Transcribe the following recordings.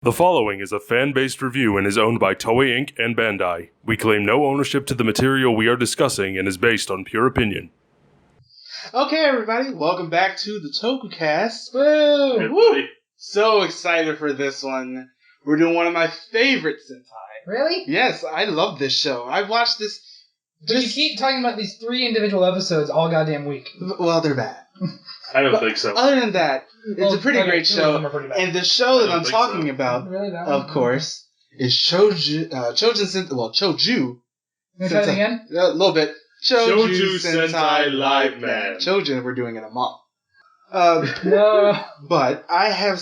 The following is a fan-based review and is owned by Toei Inc. and Bandai. We claim no ownership to the material we are discussing and is based on pure opinion. Okay, everybody, welcome back to the Tokucast. Woo! Woo! So excited for this one. We're doing one of my favorite Sentai. Really? Yes, I love this show. I've watched this. But you keep talking about these 3 individual episodes all goddamn week. Well, they're bad. I don't think so. Other than that, it's a pretty great show. And the show that I'm talking about, really, of course, is Choujuu You want to try it again? A little bit. Choujuu Sentai Liveman. Choujuu, we're doing in a month. No. But I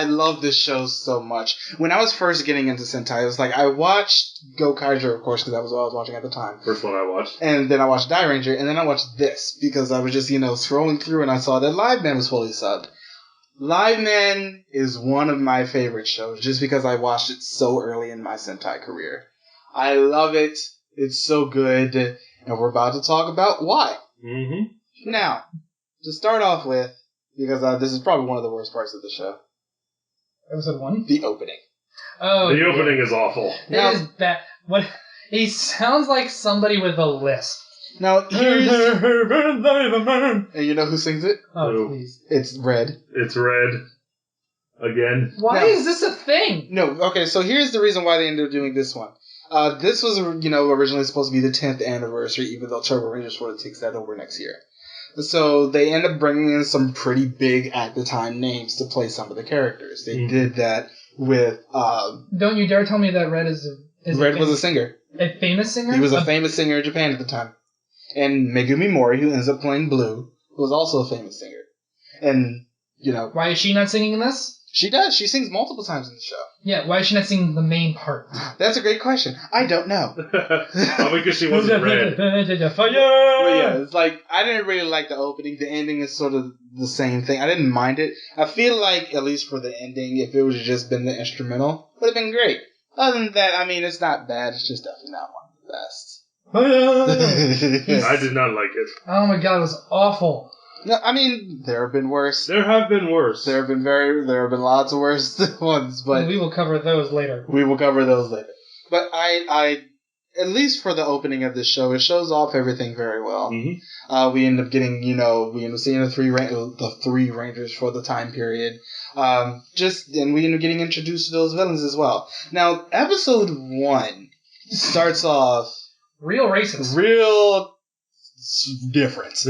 love this show so much. When I was first getting into Sentai, it was like I watched Go Kaiser, of course, because that was what I was watching at the time. First one I watched. And then I watched Die Ranger, and then I watched this because I was just, scrolling through and I saw that Liveman was fully subbed. Liveman is one of my favorite shows just because I watched it so early in my Sentai career. I love it. It's so good. And we're about to talk about why. Mm-hmm. Now, to start off with, because this is probably one of the worst parts of the show. Episode 1? The opening. Oh, the opening is awful. It is bad. What? He sounds like somebody with a lisp. Now, here's... And And you know who sings it? Oh, please. It's Red. It's Red. Again. Why is this a thing? No, okay, so here's the reason why they ended up doing this one. This was, originally supposed to be the 10th anniversary, even though Turbo Ranger sort of takes that over next year. So they end up bringing in some pretty big, at the time, names to play some of the characters. They did that with... Don't you dare tell me that Red is Red was a singer. A famous singer? He was a famous singer in Japan at the time. And Megumi Mori, who ends up playing Blue, was also a famous singer. And, Why is she not singing in this? She does. She sings multiple times in the show. Yeah, why is she not singing the main part? That's a great question. I don't know. Probably because she wasn't red. But yeah, it's like, I didn't really like the opening. The ending is sort of the same thing. I didn't mind it. I feel like, at least for the ending, if it would have just been the instrumental, it would have been great. Other than that, it's not bad. It's just definitely not one of the best. I did not like it. Oh my god, it was awful. No, there have been worse. There have been worse. There have been lots of worse ones, but we will cover those later. But I at least for the opening of this show, it shows off everything very well. Mm-hmm. We end up getting, we end up seeing the three Rangers for the time period. And we end up getting introduced to those villains as well. Now, episode 1 starts off real racist, real different.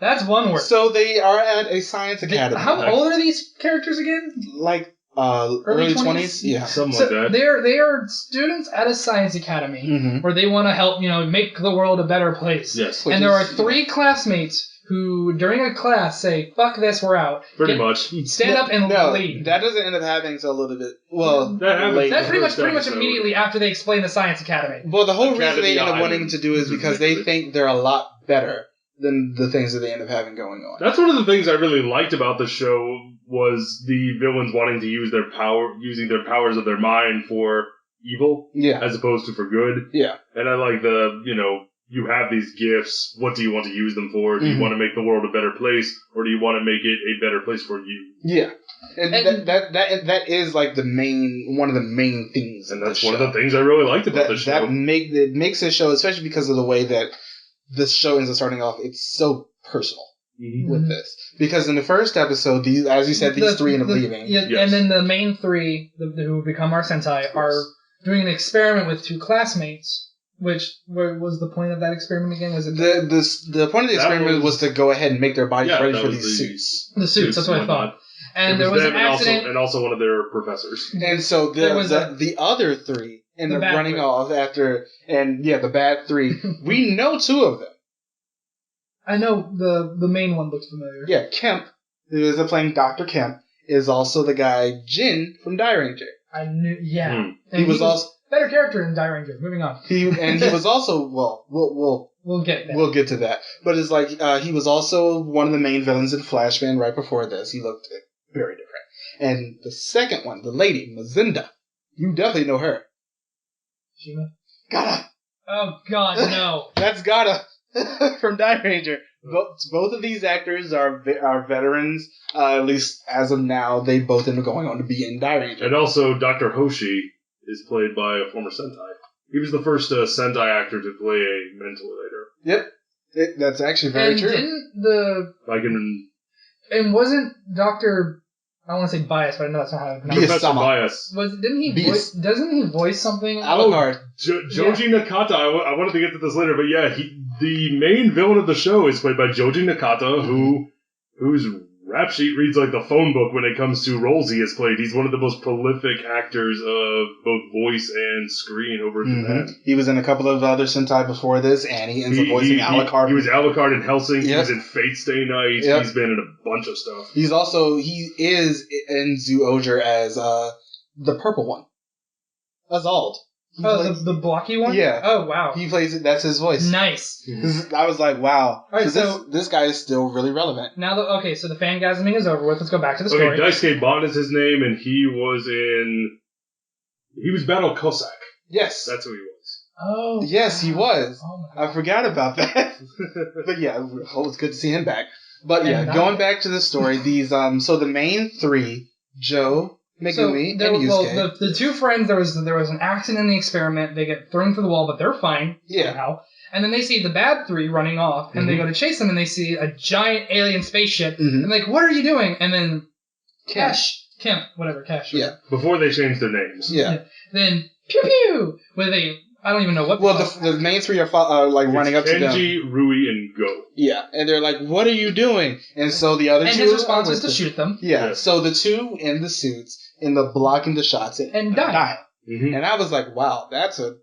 That's one word. So they are at a science academy. How old are these characters again? Like early 20s? Yeah. Something like that. They are students at a science academy where they want to help, make the world a better place. Yes. And there are 3 classmates who, during a class, say, fuck this, we're out. Pretty much. Stand up and leave. That doesn't end up happening until a little bit. Well, that's pretty much immediately after they explain the science academy. Well, the whole reason they end up wanting to do is because they think they're a lot better than the things that they end up having going on. That's one of the things I really liked about the show was the villains wanting to use using their powers of their mind for evil, as opposed to for good. Yeah. And I like you have these gifts. What do you want to use them for? Do you want to make the world a better place, or do you want to make it a better place for you? Yeah, and that is like one of the main things. And that's one of the things I really liked about the show. It makes this show, especially because of the way that this show ends up starting off. It's so personal with this because in the first episode, as you said, these 3 end up leaving. Yeah, yes. And then the main 3 who become our Sentai are doing an experiment with 2 classmates. Which was the point of that experiment again? Was it the point of the experiment was to go ahead and make their bodies ready for these suits. The suits, that's what I thought. And there was an accident, and also one of their professors. And so the other 3 end up running off after, the bad 3. We know 2 of them. I know the main one looks familiar. Yeah, Kemp, who is playing Dr. Kemp, is also the guy Jin from Die Ranger. I knew, yeah. He was also better character in Die Ranger. Moving on. He was also we'll get there. We'll get to that. But it's like he was also one of the main villains in Flashman right before this. He looked very different. And the second one, the lady Menda, you definitely know her. Shima. Gata. Oh God, no. That's Gata from Die Ranger. Both of these actors are veterans. At least as of now, they both end up going on to be in Dairanger. And also, Dr. Hoshi is played by a former Sentai. He was the first Sentai actor to play a mentalizer. Yep. That's actually very true. And wasn't Dr. I want to say Bias, but I know that's not how to pronounce it. Professor Bias. Doesn't he voice something? Alucard. Joji Nakata. I wanted to get to this later, but yeah, the main villain of the show is played by Joji Nakata, whose rap sheet reads like the phone book when it comes to roles he has played. He's one of the most prolific actors of both voice and screen over in Japan. He was in a couple of other Sentai before this, and he ends up voicing Alucard. He was Alucard in Hellsing. Yep. He was in Fate Stay Night. Yep. He's been in a bunch of stuff. He is in Zyuohger as the purple one. Azald. The blocky one? Yeah. Oh, wow. He plays it. That's his voice. Nice. I was like, wow. All right, so this guy is still really relevant. Now, so the fangasming is over with. Let's go back to the story. Okay, Daisuke Bond is his name, and he was Battle Cossack. Yes. That's who he was. Oh. Yes, he was. Oh, I forgot about that. But yeah, it's good to see him back. But yeah, going back to the story, these, so the main three, Joe, Megumi, and Yusuke. Well, the two friends, there was an accident in the experiment. They get thrown through the wall, but they're fine. Yeah. Somehow. And then they see the bad three running off, and they go to chase them, and they see a giant alien spaceship. And they're like, what are you doing? And then Kesh. Yeah. Before they changed their names. Yeah. Then, pew pew! I don't even know what. Well, the main three are running up to them. Kenji, Rui, and Go. Yeah, and they're like, "What are you doing?" And so the other two. And his response is to shoot them. Yeah. So the two in the suits end up blocking the shots and die. And I was like, "Wow, that's a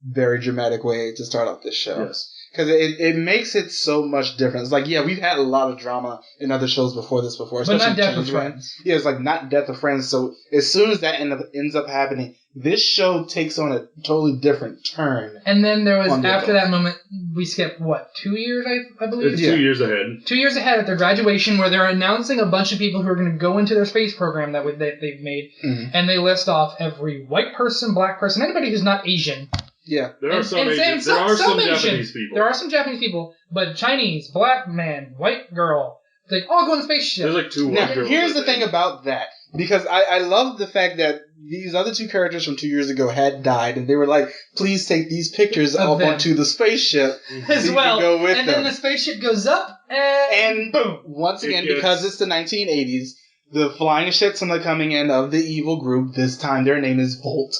very dramatic way to start off this show." Yes. Because it makes it so much different. It's like, yeah, we've had a lot of drama in other shows before, but not Death of Friends. Yeah, it's like not Death of Friends. So as soon as that ends up happening, this show takes on a totally different turn. And then there was, after that moment, we skipped, 2 years, I believe? It's 2 years ahead. 2 years ahead at their graduation, where they're announcing a bunch of people who are going to go into their space program that they've made. And they list off every white person, black person, anybody who's not Asian. Yeah. There are some Japanese people. There are some Japanese people, but Chinese, black man, white girl, they all go in the spaceship. There's like two white girls. Here's the thing about that. Because I love the fact that these other two characters from 2 years ago had died, and they were like, please take these pictures up onto the spaceship as well. Go with them. Then the spaceship goes up, and boom. Once again, because it's the 1980s, the flying ships are coming in of the evil group. This time their name is Volt.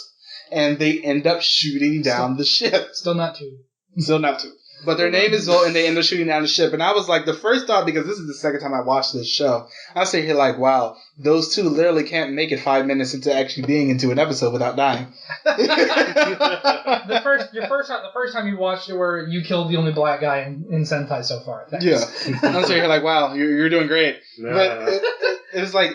And they end up shooting down the ship. Still not two. But their name is Volt, and they end up shooting down the ship. And I was like, the first thought, because this is the second time I watched this show, I was sitting here like, wow, those two literally can't make it 5 minutes into actually being into an episode without dying. The first time you watched it, where you killed the only black guy in Sentai so far. Thanks. Yeah. I was sitting here like, wow, you're doing great. Nah. But it was like,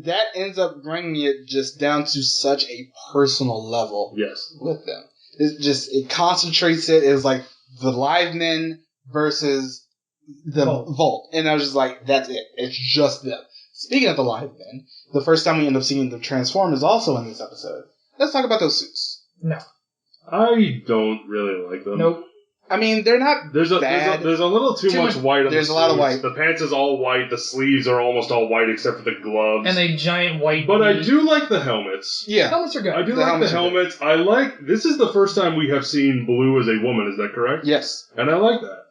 that ends up bringing it just down to such a personal level. Yes. With them. It concentrates it. It's like the Livemen versus the Volt. And I was just like, that's it. It's just them. Speaking of the Livemen, the first time we end up seeing them transform is also in this episode. Let's talk about those suits. No. I don't really like them. Nope. I mean, they're not bad. There's a little too much white on the There's a lot of white. The pants is all white. The sleeves are almost all white except for the gloves. And they giant white. But I do like the helmets. Yeah. Helmets are good. I do like the helmets. This is the first time we have seen Blue as a woman, is that correct? Yes. And I like that.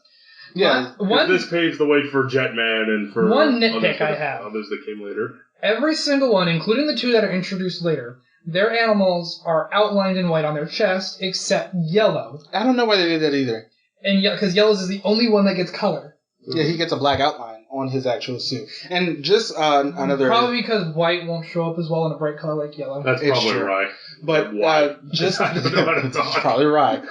Yeah. This paves the way for Jetman and for one nitpick I have. Others that came later. Every single one, including the two that are introduced later, their animals are outlined in white on their chest, except Yellow. I don't know why they did that either. And because Yellow's is the only one that gets color. Yeah, he gets a black outline on his actual suit. And just another... Probably because white won't show up as well in a bright color like yellow. That's probably right. But just... I don't know how to talk. Probably right.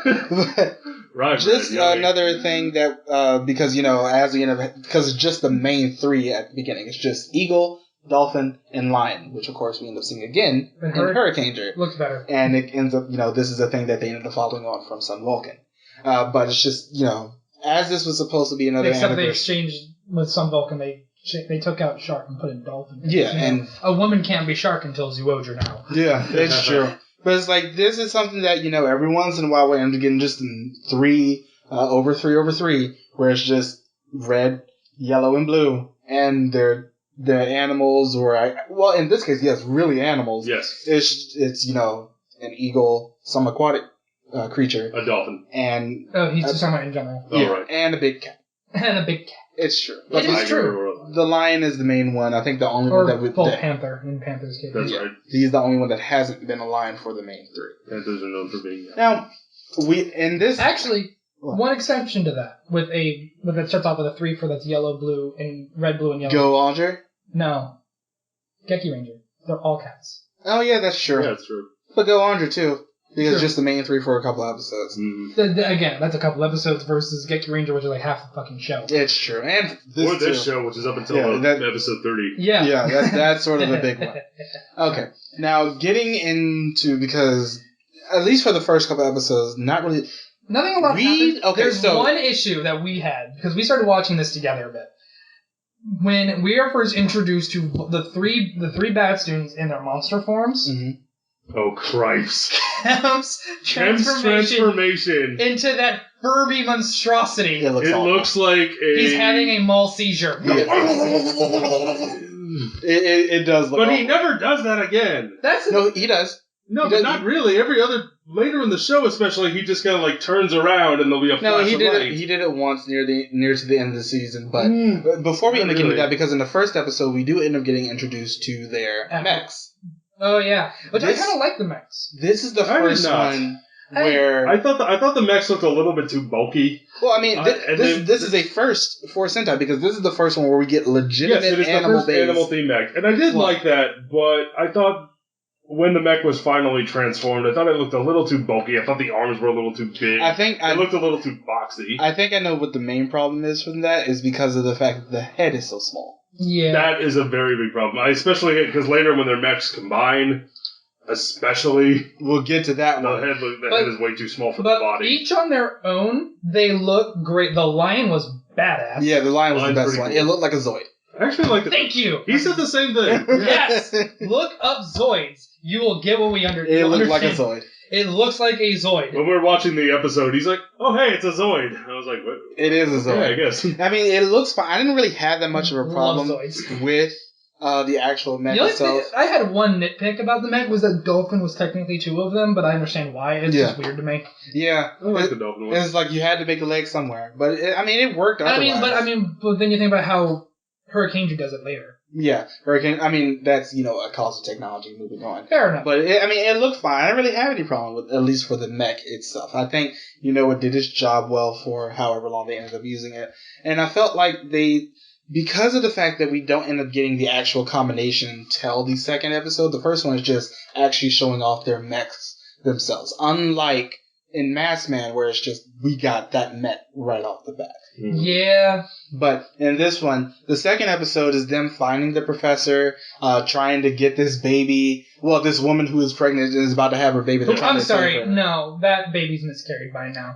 Right. Just another thing that... because, as we end up... Because it's just the main three at the beginning. It's just Eagle, Dolphin, and Lion, which of course we end up seeing again in Hurricaneger. Looks better. And it ends up, this is a thing that they ended up following on from Sun Vulcan. But it's just, as this was supposed to be another Except they exchanged with Sun Vulcan, they took out Shark and put in Dolphin. Yeah, and... A woman can't be Shark until Zyuohger now. Yeah, that's true. But it's like, this is something that, every once in a while we end up getting just 3 over 3 over 3, where it's just red, yellow, and blue, and they're animals, well, in this case, yes, really animals. Yes. It's an eagle, some aquatic creature, A dolphin. and he's just talking about in general. Oh, right. and a big cat. And a big cat. It's true. It is true. The lion is the main one. I think the only Or one Panther in Panther's case. That's right. He's the only one that hasn't been a lion for the main three. Panthers are known for being. Now, in this Actually, one exception to that that starts off with a 3 for that's yellow, blue, and red, blue, and yellow. Go Alger. No, Geki Ranger. They're all cats. Oh yeah, that's true. Yeah, that's true. But Go Alger too, because Sure. just the main three for a couple episodes. Mm-hmm. Again, that's a couple episodes versus Geki Ranger, which is like half the fucking show. It's true, and This too. show, which is up until episode 30. Yeah. Yeah, that's sort of a big one. Okay, now getting into, because at least for the first couple episodes, not really. Nothing a lot happened. Okay, There's one issue that we had, because we started watching this together a bit. When we are first introduced to the three bad students in their monster forms, Oh, Cripes. Kemp's transformation into that Furby monstrosity. It looks like a... He's having a mall seizure. It does look But awful. he never does that again. No, he does. No, He but does- not really. Every other... Later in the show, especially, he just kind of like turns around and there'll be a No, flash he of did light. it. He did it once near to the end of the season. But before we end up getting to that, because in the first episode we do end up getting introduced to their mechs. Oh yeah, but I This- kind of like the mechs. This is the I did first not. one where I thought the mechs looked a little bit too bulky. well, I mean, and this is a first for Sentai, because this is the first one where we get legitimate Yes, it is the first animal theme mech, and I did like that. But I thought when the mech was finally transformed, I thought it looked a little too bulky. I thought the arms were a little too big. It looked a little too boxy. I think I know what the main problem is from that is because of the fact that the head is so small. Yeah, That is a very big problem. I especially because later when their mechs combine, especially We'll get to that the one. head is way too small for the but body. each on their own, they look great. The lion was badass. Yeah, the lion was the Lion's best pretty one. cool. It looked like a Zoid. I actually like it. Thank you. He said the same thing. Yes, look up Zoids. You will get what we It looked like a Zoid. It looks like a Zoid. When we were watching the episode, he's like, "Oh, hey, it's a Zoid." And I was like, "What?" It is a Zoid. Yeah, I guess. I mean, it looks fine. I didn't really have that much of a Love problem Zoids. with the actual mech The only itself. thing, I had one nitpick about the mech was that Dolphin was technically 2 of them, but I understand why. It's just weird to me. Yeah, I like the dolphin one. it's like you had to make a leg somewhere, but it worked. Otherwise. But then you think about how Hurricane does it later. Yeah, Hurricane. I mean, that's a cause of technology moving on. Fair enough. But it looked fine. I didn't really have any problem with, at least for the mech itself. I think it did its job well for however long they ended up using it, and I felt like because of the fact that we don't end up getting the actual combination until the second episode. The first one is just actually showing off their mechs themselves, unlike in Mass Man, where it's just we got that mech right off the bat. Yeah. But in this one, the second episode is them finding the professor, trying to get this baby. Well, this woman who is pregnant and is about to have her baby. I'm sorry. No, that baby's miscarried by now.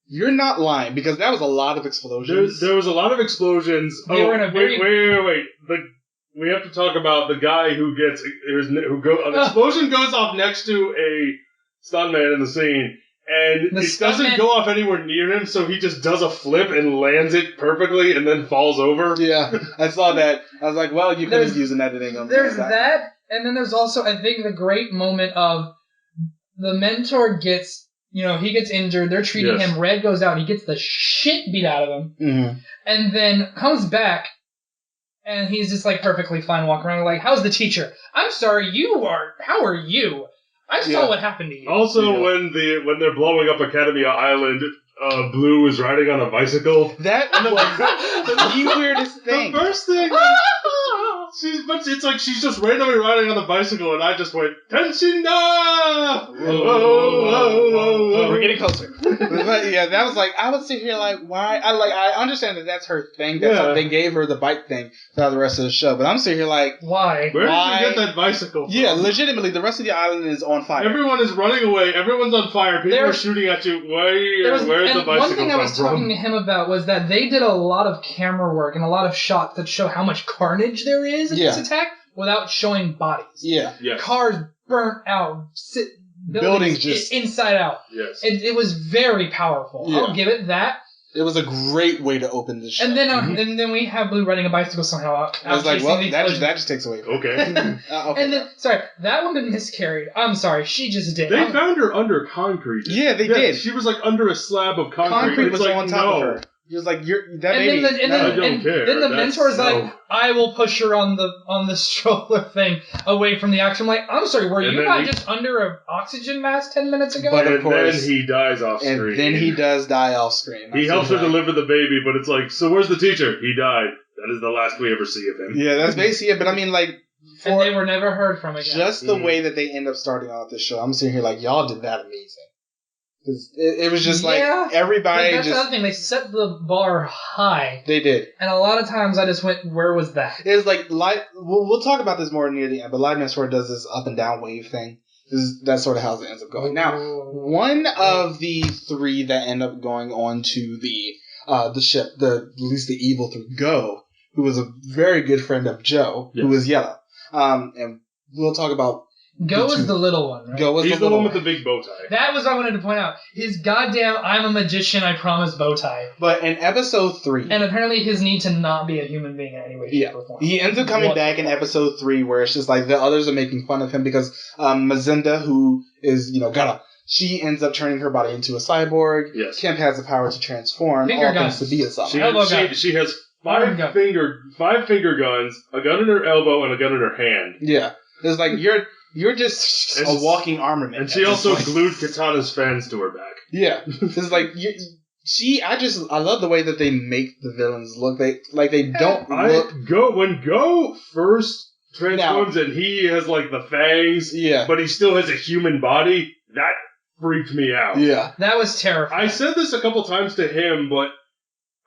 You're not lying, because that was a lot of explosions. There was a lot of explosions. They were in a very... Wait. We have to talk about the guy who an explosion goes off next to a stuntman in the scene. And it doesn't go off anywhere near him, so he just does a flip and lands it perfectly and then falls over. Yeah, I saw that. I was like, well, you could have used an editing on There's that, and then there's also, I think, the great moment of the mentor gets, he gets injured, they're treating him, Red goes out, he gets the shit beat out of him, and then comes back, and he's just, perfectly fine walking around, how's the teacher? I'm sorry, how are you? I saw what happened to you. Also, when they're blowing up Academia Island, Blue is riding on a bicycle. That was the weirdest thing. The first thing, it's like she's just randomly riding on the bicycle, and I just went Tenshinda! We're getting closer. But yeah, that was I would sit here why? I understand that that's her thing. They gave her the bike thing throughout the rest of the show, but I'm sitting here why? Where did you get that bicycle from? Yeah, legitimately, the rest of the island is on fire. Everyone is running away. Everyone's on fire. People are shooting at you. Where's the bicycle come from? One thing I was talking to him about was that they did a lot of camera work and a lot of shots that show how much carnage there is in this attack without showing bodies. Yeah. Cars burnt out. Buildings just inside out. Yes. It was very powerful. Yeah. I'll give it that. It was a great way to open the show. And then we have Blue riding a bicycle somehow. I was like, well, that just takes away. Okay. Okay. And then, sorry, that woman miscarried. I'm sorry, she just did. They found her under concrete. Yeah, they did. She was like under a slab of concrete. Concrete was like, on top of her. He was like, that and baby. Then the mentor's like, I will push her on the stroller thing away from the action. I'm like, I'm sorry, were you not just under an oxygen mask 10 minutes ago? But of course, then he dies off screen. And then he does die off screen. He helps her deliver the baby, but it's like, so where's the teacher? He died. That is the last we ever see of him. Yeah, that's basically it. But I mean, like, and they were never heard from again. Just the way that they end up starting off this show, I'm sitting here like, y'all did that amazing. It was just like everybody. That's the other thing. They set the bar high. They did, and a lot of times I just went, "Where was that?" It's like we'll talk about this more near the end, but Liveman sort of does this up and down wave thing. That's sort of how it ends up going. Now, one of the three that end up going on to the ship, at least the evil three, Go, who was a very good friend of Joe, who was yellow, and we'll talk about. Go is the little one, right? Go is He's the one with the big bow tie. That was what I wanted to point out. His goddamn I'm a magician, I promise bow tie. But in episode 3... And apparently his need to not be a human being in any way, shape, or form. He ends up coming back in episode 3 where it's just like the others are making fun of him because Menda, who is, she ends up turning her body into a cyborg. Yes. Kemp has the power to transform. Finger guns. To be a cyborg. She has five finger guns, a gun in her elbow, and a gun in her hand. Yeah. It's like, you're just a walking armament. And she also glued Katana's fans to her back. Yeah. It's like, I love the way that they make the villains look. They don't look... When Go first transforms and he has like the fangs, but he still has a human body, that freaked me out. Yeah. That was terrifying. I said this a couple times to him, but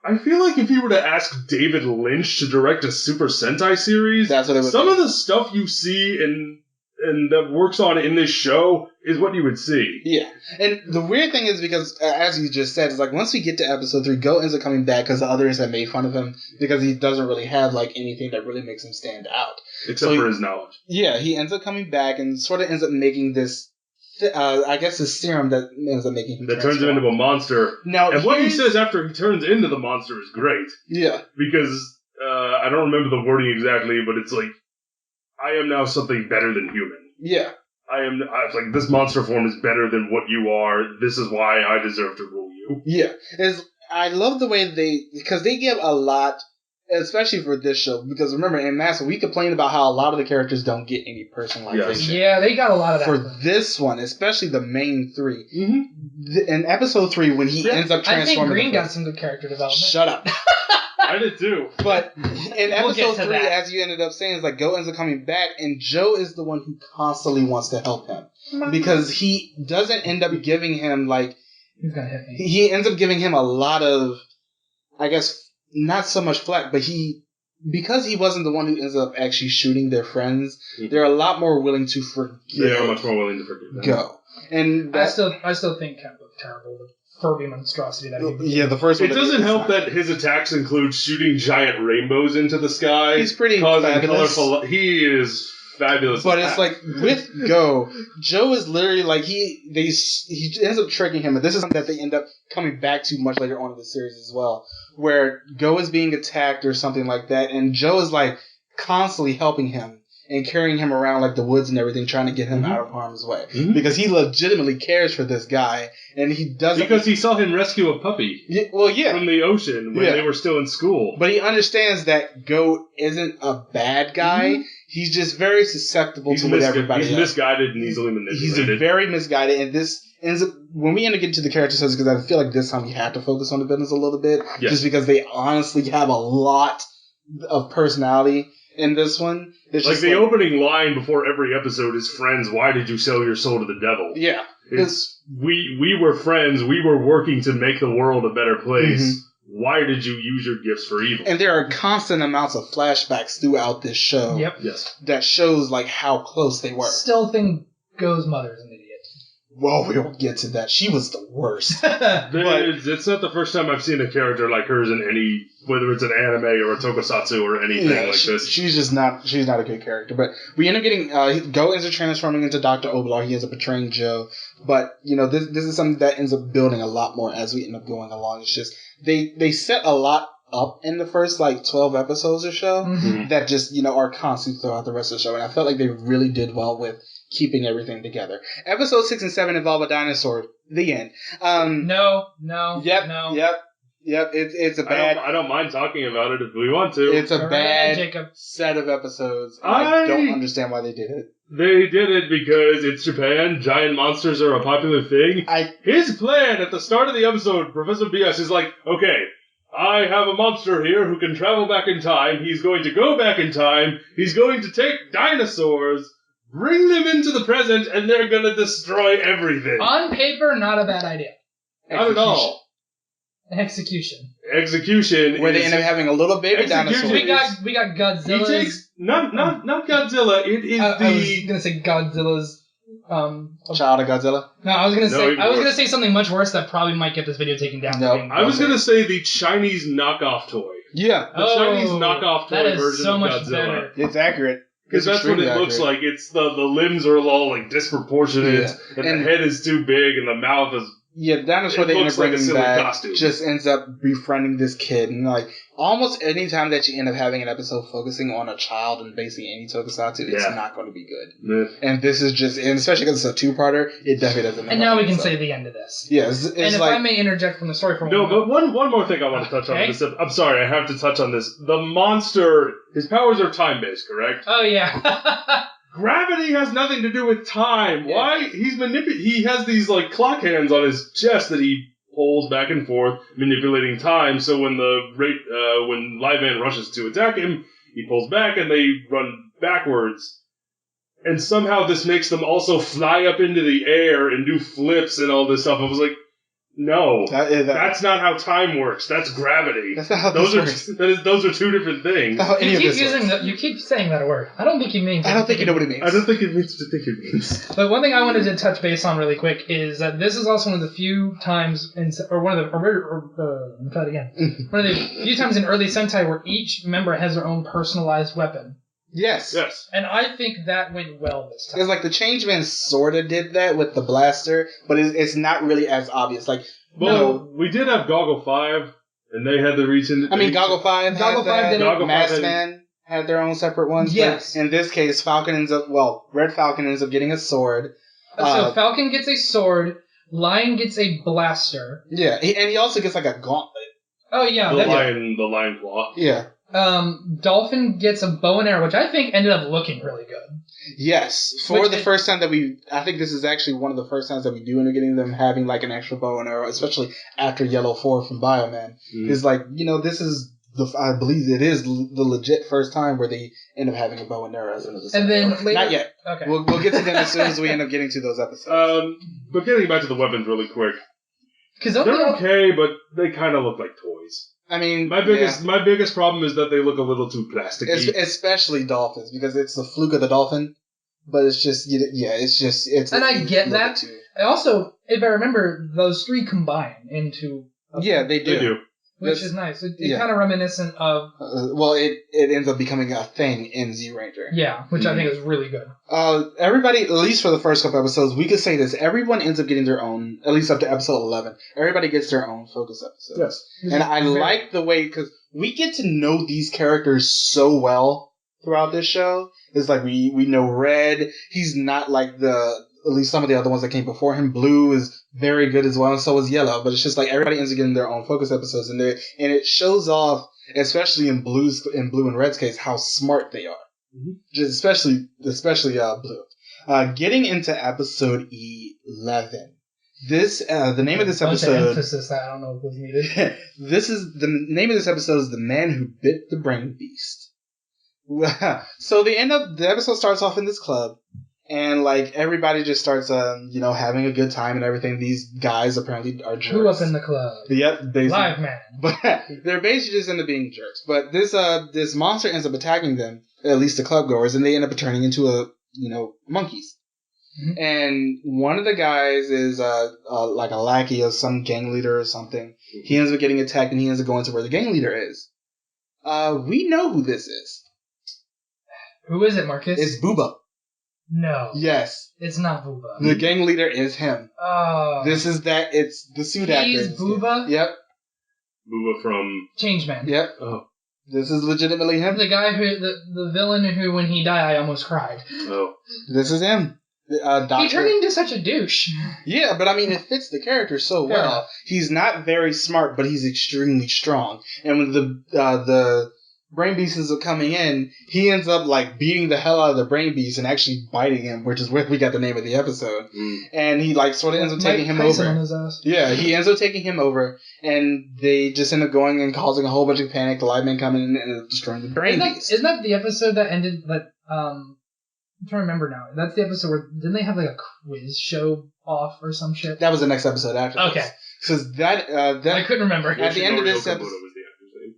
I feel like if you were to ask David Lynch to direct a Super Sentai series, that's what it would some of the stuff you see and that works on in this show is what you would see. Yeah. And the weird thing is because, as you just said, it's like once we get to episode 3, Go ends up coming back because the others have made fun of him because he doesn't really have like anything that really makes him stand out. Except for his knowledge. Yeah, he ends up coming back and sort of ends up making this, I guess, this serum that ends up making him turns him into a monster. Now, and what he says after he turns into the monster is great. Yeah. Because, I don't remember the wording exactly, but it's like, I am now something better than human. Yeah. It's like, this monster form is better than what you are. This is why I deserve to rule you. Yeah. I love the way because they give a lot, especially for this show, because remember, in Master, we complained about how a lot of the characters don't get any personalization. Yes. Yeah, they got a lot of that. For this one, especially the main 3. Mm-hmm. In episode 3, when he ends up transforming... I think Green got some good character development. Shut up. I did too. But in episode 3, as you ended up saying, it's like Go ends up coming back, and Joe is the one who constantly wants to help him. Because he doesn't end up giving him, like... He's gonna hit me. He ends up giving him a lot of, I guess, not so much flack, but because he wasn't the one who ends up actually shooting their friends, they're a lot more willing to forgive. They are much more willing to forgive them. Go. And I still think Kemp looked terrible. The Furby monstrosity that he the first one. It doesn't help that his attacks include shooting giant rainbows into the sky. He's pretty fabulous. He is fabulous. But it's like with Go, Joe is literally like he ends up tricking him, and this is something that they end up coming back to much later on in the series as well, where Go is being attacked or something like that, and Joe is like constantly helping him and carrying him around like the woods and everything, trying to get him out of harm's way. Mm-hmm. Because he legitimately cares for this guy, and he doesn't... Because he saw him rescue a puppy. From the ocean when they were still in school. But he understands that Go isn't a bad guy. Mm-hmm. He's just very susceptible to what everybody else. He's misguided and easily manipulated. He's very misguided, and this ends up... When we end up getting to the character studies, because I feel like this time we have to focus on the villains a little bit, just because they honestly have a lot of personality in this one. It's like the opening line before every episode is, "Friends, why did you sell your soul to the devil?" Yeah. It's we were friends, we were working to make the world a better place. Mm-hmm. Why did you use your gifts for evil? And there are constant amounts of flashbacks throughout this show. Yep. Yes. That shows like how close they were. Still think Go's mother is an idiot. well, we'll get to that. She was the worst. It's not the first time I've seen a character like hers in any, whether it's an anime or a tokusatsu or anything like this. She's not a good character. But we end up getting, Go ends up transforming into Dr. Obelar. He ends up betraying Joe. But, this is something that ends up building a lot more as we end up going along. It's just, they set a lot up in the first 12 episodes or so that just, are constant throughout the rest of the show. And I felt like they really did well with keeping everything together. Episode 6 and 7 involve a dinosaur. The end. No. Yep. It's a bad. I don't mind talking about it if we want to. It's a bad set of episodes. I don't understand why they did it. They did it because it's Japan. Giant monsters are a popular thing. His plan at the start of the episode, Professor BS is like, okay, I have a monster here who can travel back in time. He's going to go back in time. He's going to take dinosaurs, bring them into the present, and they're going to destroy everything. On paper, not a bad idea. Not at all. Execution. Where they end up having a little baby dinosaur. We got Godzilla. He takes not Godzilla. It is I was gonna say Godzilla's Child of Godzilla. No, I was gonna say something much worse that probably might get this video taken down. No, I was gonna say the Chinese knockoff toy. Yeah, the Chinese knockoff toy version so of much Godzilla. Better. It's accurate. Because that's what it looks like. It's the limbs are all disproportionate, and the head is too big, and the mouth is. Yeah, the dinosaur they end up bringing back just ends up befriending this kid. And almost any time that you end up having an episode focusing on a child in basically any tokusatsu, it's not going to be good. Yeah. And this is just, and especially because it's a two-parter, it definitely doesn't. And now we can say the end of this. Yeah, and if I may interject from the story for one No, but one more thing I want to touch on this. I'm sorry, I have to touch on this. The monster, his powers are time-based, correct? Oh, yeah. Gravity has nothing to do with time. Yeah. Why? He has these clock hands on his chest that he pulls back and forth, manipulating time. So when when Liveman rushes to attack him, he pulls back and they run backwards. And somehow this makes them also fly up into the air and do flips and all this stuff. I was like, no, that's not how time works. That's gravity. That's not how this works. Those are two different things. You keep saying that word. I don't think you mean. I don't think you know what it means. I don't think it means what you think it means. But one thing I wanted to touch base on really quick is that this is also one of the few times one of the few times in early Sentai where each member has their own personalized weapon. Yes. And I think that went well this time. It's the Changeman sort of did that with the blaster, but it's not really as obvious. We did have Goggle 5, and they had the recent... Goggle 5 did it. Maskman had their own separate ones. Yes. But in this case, Red Falcon ends up getting a sword. So Falcon gets a sword, Lion gets a blaster. Yeah, and he also gets a gauntlet. Oh, yeah. The lion claw. Yeah. Dolphin gets a bow and arrow, which I think ended up looking really good. Yes. First time that I think this is actually one of the first times that we do end up getting them having an extra bow and arrow, especially after Yellow 4 from Bioman. It's this is I believe it is the legit first time where they end up having a bow and arrow. And then later, not yet. Okay. We'll get to them as soon as we end up getting to those episodes. But getting back to the weapons really quick. They're okay, but they kind of look like toys. My biggest problem is that they look a little too plasticky. Especially dolphins, because it's the fluke of the dolphin. But it's just, it's. And I get that. I also, if I remember, those three combine into. They do. Which is nice. It's kind of reminiscent of... it ends up becoming a thing in Z-Ranger. Yeah, which I think is really good. Everybody, at least for the first couple episodes, we could say this. Everyone ends up getting their own, at least up to episode 11. Everybody gets their own focus episode. Yes. And I like the way, because we get to know these characters so well throughout this show. It's we know Red. He's not at least some of the other ones that came before him. Blue is very good as well, and so is Yellow. But it's just everybody ends up getting their own focus episodes in there, and it shows off, especially in Blue and Red's case, how smart they are. Mm-hmm. Just especially Blue. Getting into episode 11. The name of this episode. Emphasis that I don't know if was needed. The name of this episode is The Man Who Bit the Brain Beast. So the episode starts off in this club. And everybody just starts, having a good time and everything. These guys apparently are jerks. Who up in the club? Yep, Liveman. But they're basically just end up being jerks. But this monster ends up attacking them, at least the club goers, and they end up turning into monkeys. Mm-hmm. And one of the guys is like a lackey of some gang leader or something. He ends up getting attacked, and he ends up going to where the gang leader is. We know who this is. Who is it, Marcus? It's Booba. No. Yes. It's not Booba. The gang leader is him. Oh. This is that. It's the suit actor. He's Booba? Yep. Booba from Changeman. Yep. Oh. This is legitimately him. The guy who, the villain who, when he died, I almost cried. Oh. This is him. He turned into such a douche. Yeah, but I mean, it fits the character so well. Yeah. He's not very smart, but he's extremely strong. And when the brain beast ends up coming in, he ends up like beating the hell out of the brain beast and actually biting him, which is where we got the name of the episode. And he like sort of ends up taking him over. On his ass. Yeah, he ends up taking him over, and they just end up going and causing a whole bunch of panic. The live men come in and destroying the brain beast. Isn't that the episode that ended I'm trying to remember now. That's the episode where didn't they have like a quiz show off or some shit? That was the next episode after. Okay. Because that I couldn't remember. At the end of this episode,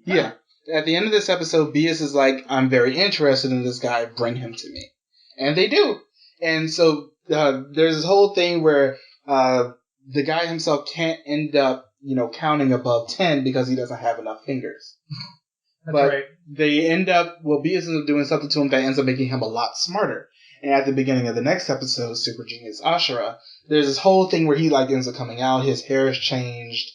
yeah. At the end of this episode, Bias is like, I'm very interested in this guy. Bring him to me, and they do. And so there's this whole thing where the guy himself can't end up, counting above 10 because he doesn't have enough fingers. That's right. They end up, Bias ends up doing something to him that ends up making him a lot smarter. And at the beginning of the next episode, Super Genius Ashura, there's this whole thing where he like ends up coming out. His hair has changed.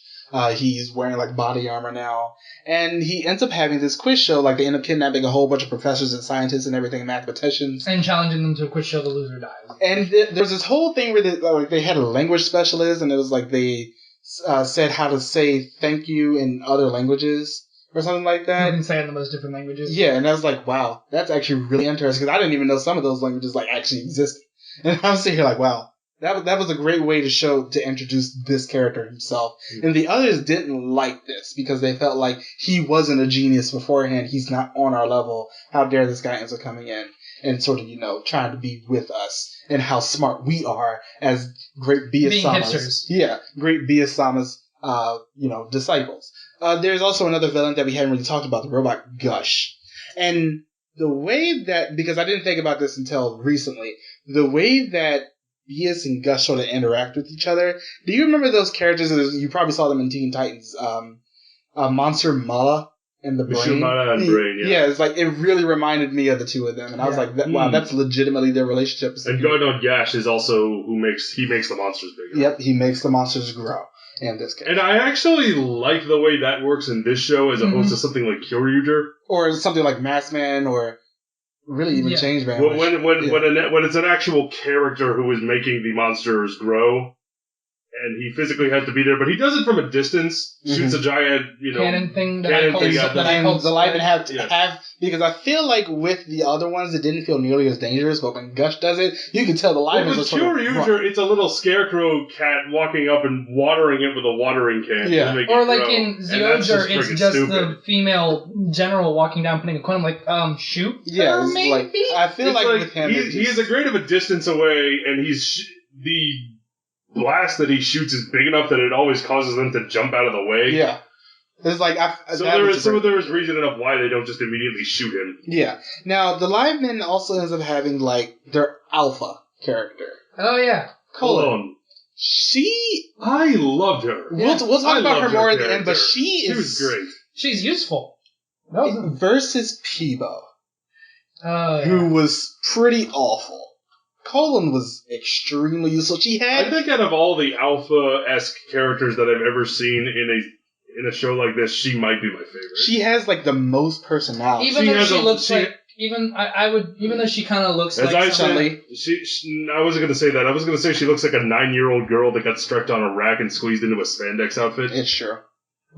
He's wearing like body armor now. And he ends up having this quiz show. Like they end up kidnapping a whole bunch of professors and scientists and everything, mathematicians. And challenging them to a quiz show, the loser dies. And there's this whole thing where they had a language specialist, and it was like they said how to say thank you in other languages. Or something like that. You can say it in the most different languages. Yeah, and I was like, wow, that's actually really interesting, because I didn't even know some of those languages like actually existed. And I was sitting here like, wow, that was a great way to introduce this character himself. And the others didn't like this, because they felt like he wasn't a genius beforehand, he's not on our level, how dare this guy ends up coming in and sort of, trying to be with us, and how smart we are as great Bias-samas. Yeah, great Bias-samas, disciples. There's also another villain that we haven't really talked about, the robot Gush. And the way that, because I didn't think about this until recently, the way that Bias and Gush sort of interact with each other. Do you remember those characters? You probably saw them in Teen Titans. Monster Mala and the Brain. Mala and Brain, yeah. Yeah, it's like, it really reminded me of the two of them. And I was like, wow, that's legitimately their relationship. And Gardner Gash is also he makes the monsters bigger. Yep, he makes the monsters grow. In this case. And I actually like the way that works in this show as opposed to something like Kyoryuger. Or something like Maskman, or really even Changeman. When it's an actual character who is making the monsters grow, and he physically has to be there, but he does it from a distance, shoots a giant, cannon thing that I called the live and have, because I feel like with the other ones, it didn't feel nearly as dangerous, but when Gush does it, you can tell the live is a Kyoryuger, it's a little scarecrow cat walking up and watering it with a watering can. Yeah. Or like in Zyuohger, it's just the female general walking down putting a coin. I'm like, shoot? Yeah, maybe? like, I feel like with him, he is a great of a distance away, and the blast that he shoots is big enough that it always causes them to jump out of the way. Yeah. It's like there is reason enough why they don't just immediately shoot him. Yeah. Now the live men also ends up having like their alpha character. Oh yeah, Cologne. I loved her. We'll talk about her more at the end, but she was great. She's useful. Versus Peebo, who was pretty awful. Colin was extremely useful. I think out of all the alpha-esque characters that I've ever seen in a show like this, she might be my favorite. She has like the most personality. Even though she kind of looks like Chun-Li. I wasn't going to say that. I was going to say she looks like a 9-year-old girl that got stretched on a rack and squeezed into a spandex outfit. It's true.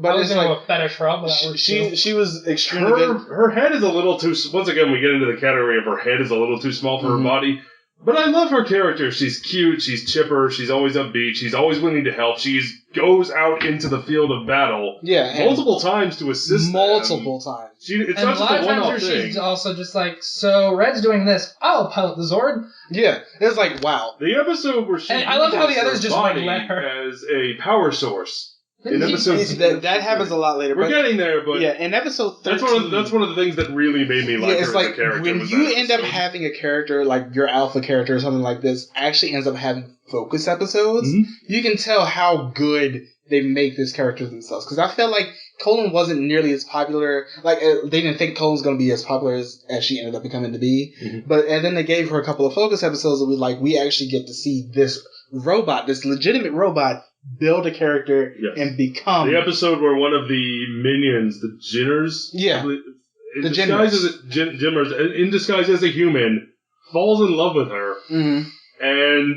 But it's like a fetish rub. She was extremely good. Her head is a little too. Once again, we get into the category of her head is a little too small for her body. But I love her character. She's cute. She's chipper. She's always upbeat. She's always willing to help. She goes out into the field of battle multiple times to assist multiple times. It's not just a one-off thing. She's also just like, so Red's doing this. I'll pilot the Zord. Yeah, it's like, wow. The episode where she I love how the others just like let her as a power source. In episode that happens a lot later. We're getting there, but in episode 13, that's one of the things that really made me like her it's as like a character. When you end up having a character like your alpha character or something like this actually ends up having focus episodes, you can tell how good they make this character themselves. Because I felt like Cologne wasn't nearly as popular. Like they didn't think Cologne's going to be as popular as she ended up becoming to be. And then they gave her a couple of focus episodes that we actually get to see this robot, this legitimate robot, build a character and become... The episode where one of the minions, the Jinners... Yeah. In disguise as a human, falls in love with her. And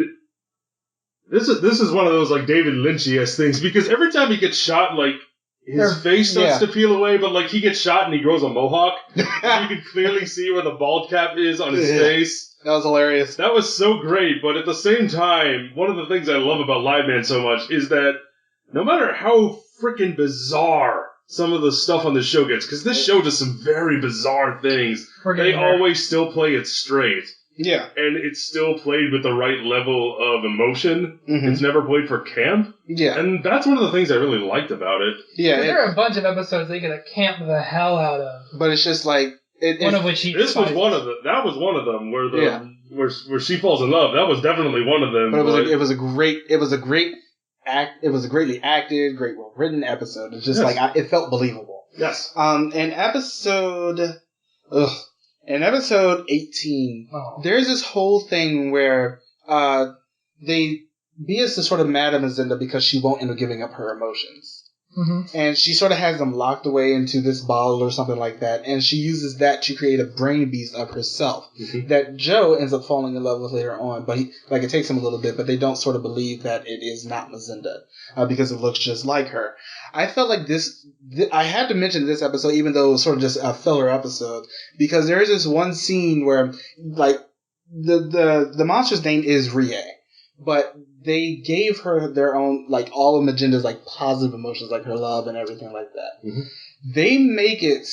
this is one of those like David Lynch-esque things, because every time he gets shot, like his face starts to peel away, but like he gets shot and he grows a mohawk. You can clearly see where the bald cap is on his face. That was hilarious. That was so great, but at the same time, one of the things I love about Liveman so much is that no matter how freaking bizarre some of the stuff on the show gets, because this show does some very bizarre things, they always still play it straight. Yeah. And it's still played with the right level of emotion. It's never played for camp. Yeah. And that's one of the things I really liked about it. Yeah. There are a bunch of episodes they get to camp the hell out of. But it's just like... one of which this was one of them. That was one of them where where she falls in love. That was definitely one of them. But it was a greatly acted, great well written episode. It's just it felt believable. Yes. In episode 18, there's this whole thing where Bias is sort of mad at Menda because she won't end up giving up her emotions. And she sort of has them locked away into this bottle or something like that, and she uses that to create a brain beast of herself that Joe ends up falling in love with later on. But it takes him a little bit, but they don't sort of believe that it is not Menda because it looks just like her. I felt like I had to mention this episode, even though it was sort of just a filler episode, because there is this one scene where the monster's name is Rie, but they gave her their own, all of Magenda's, positive emotions, like her love and everything like that. They make it,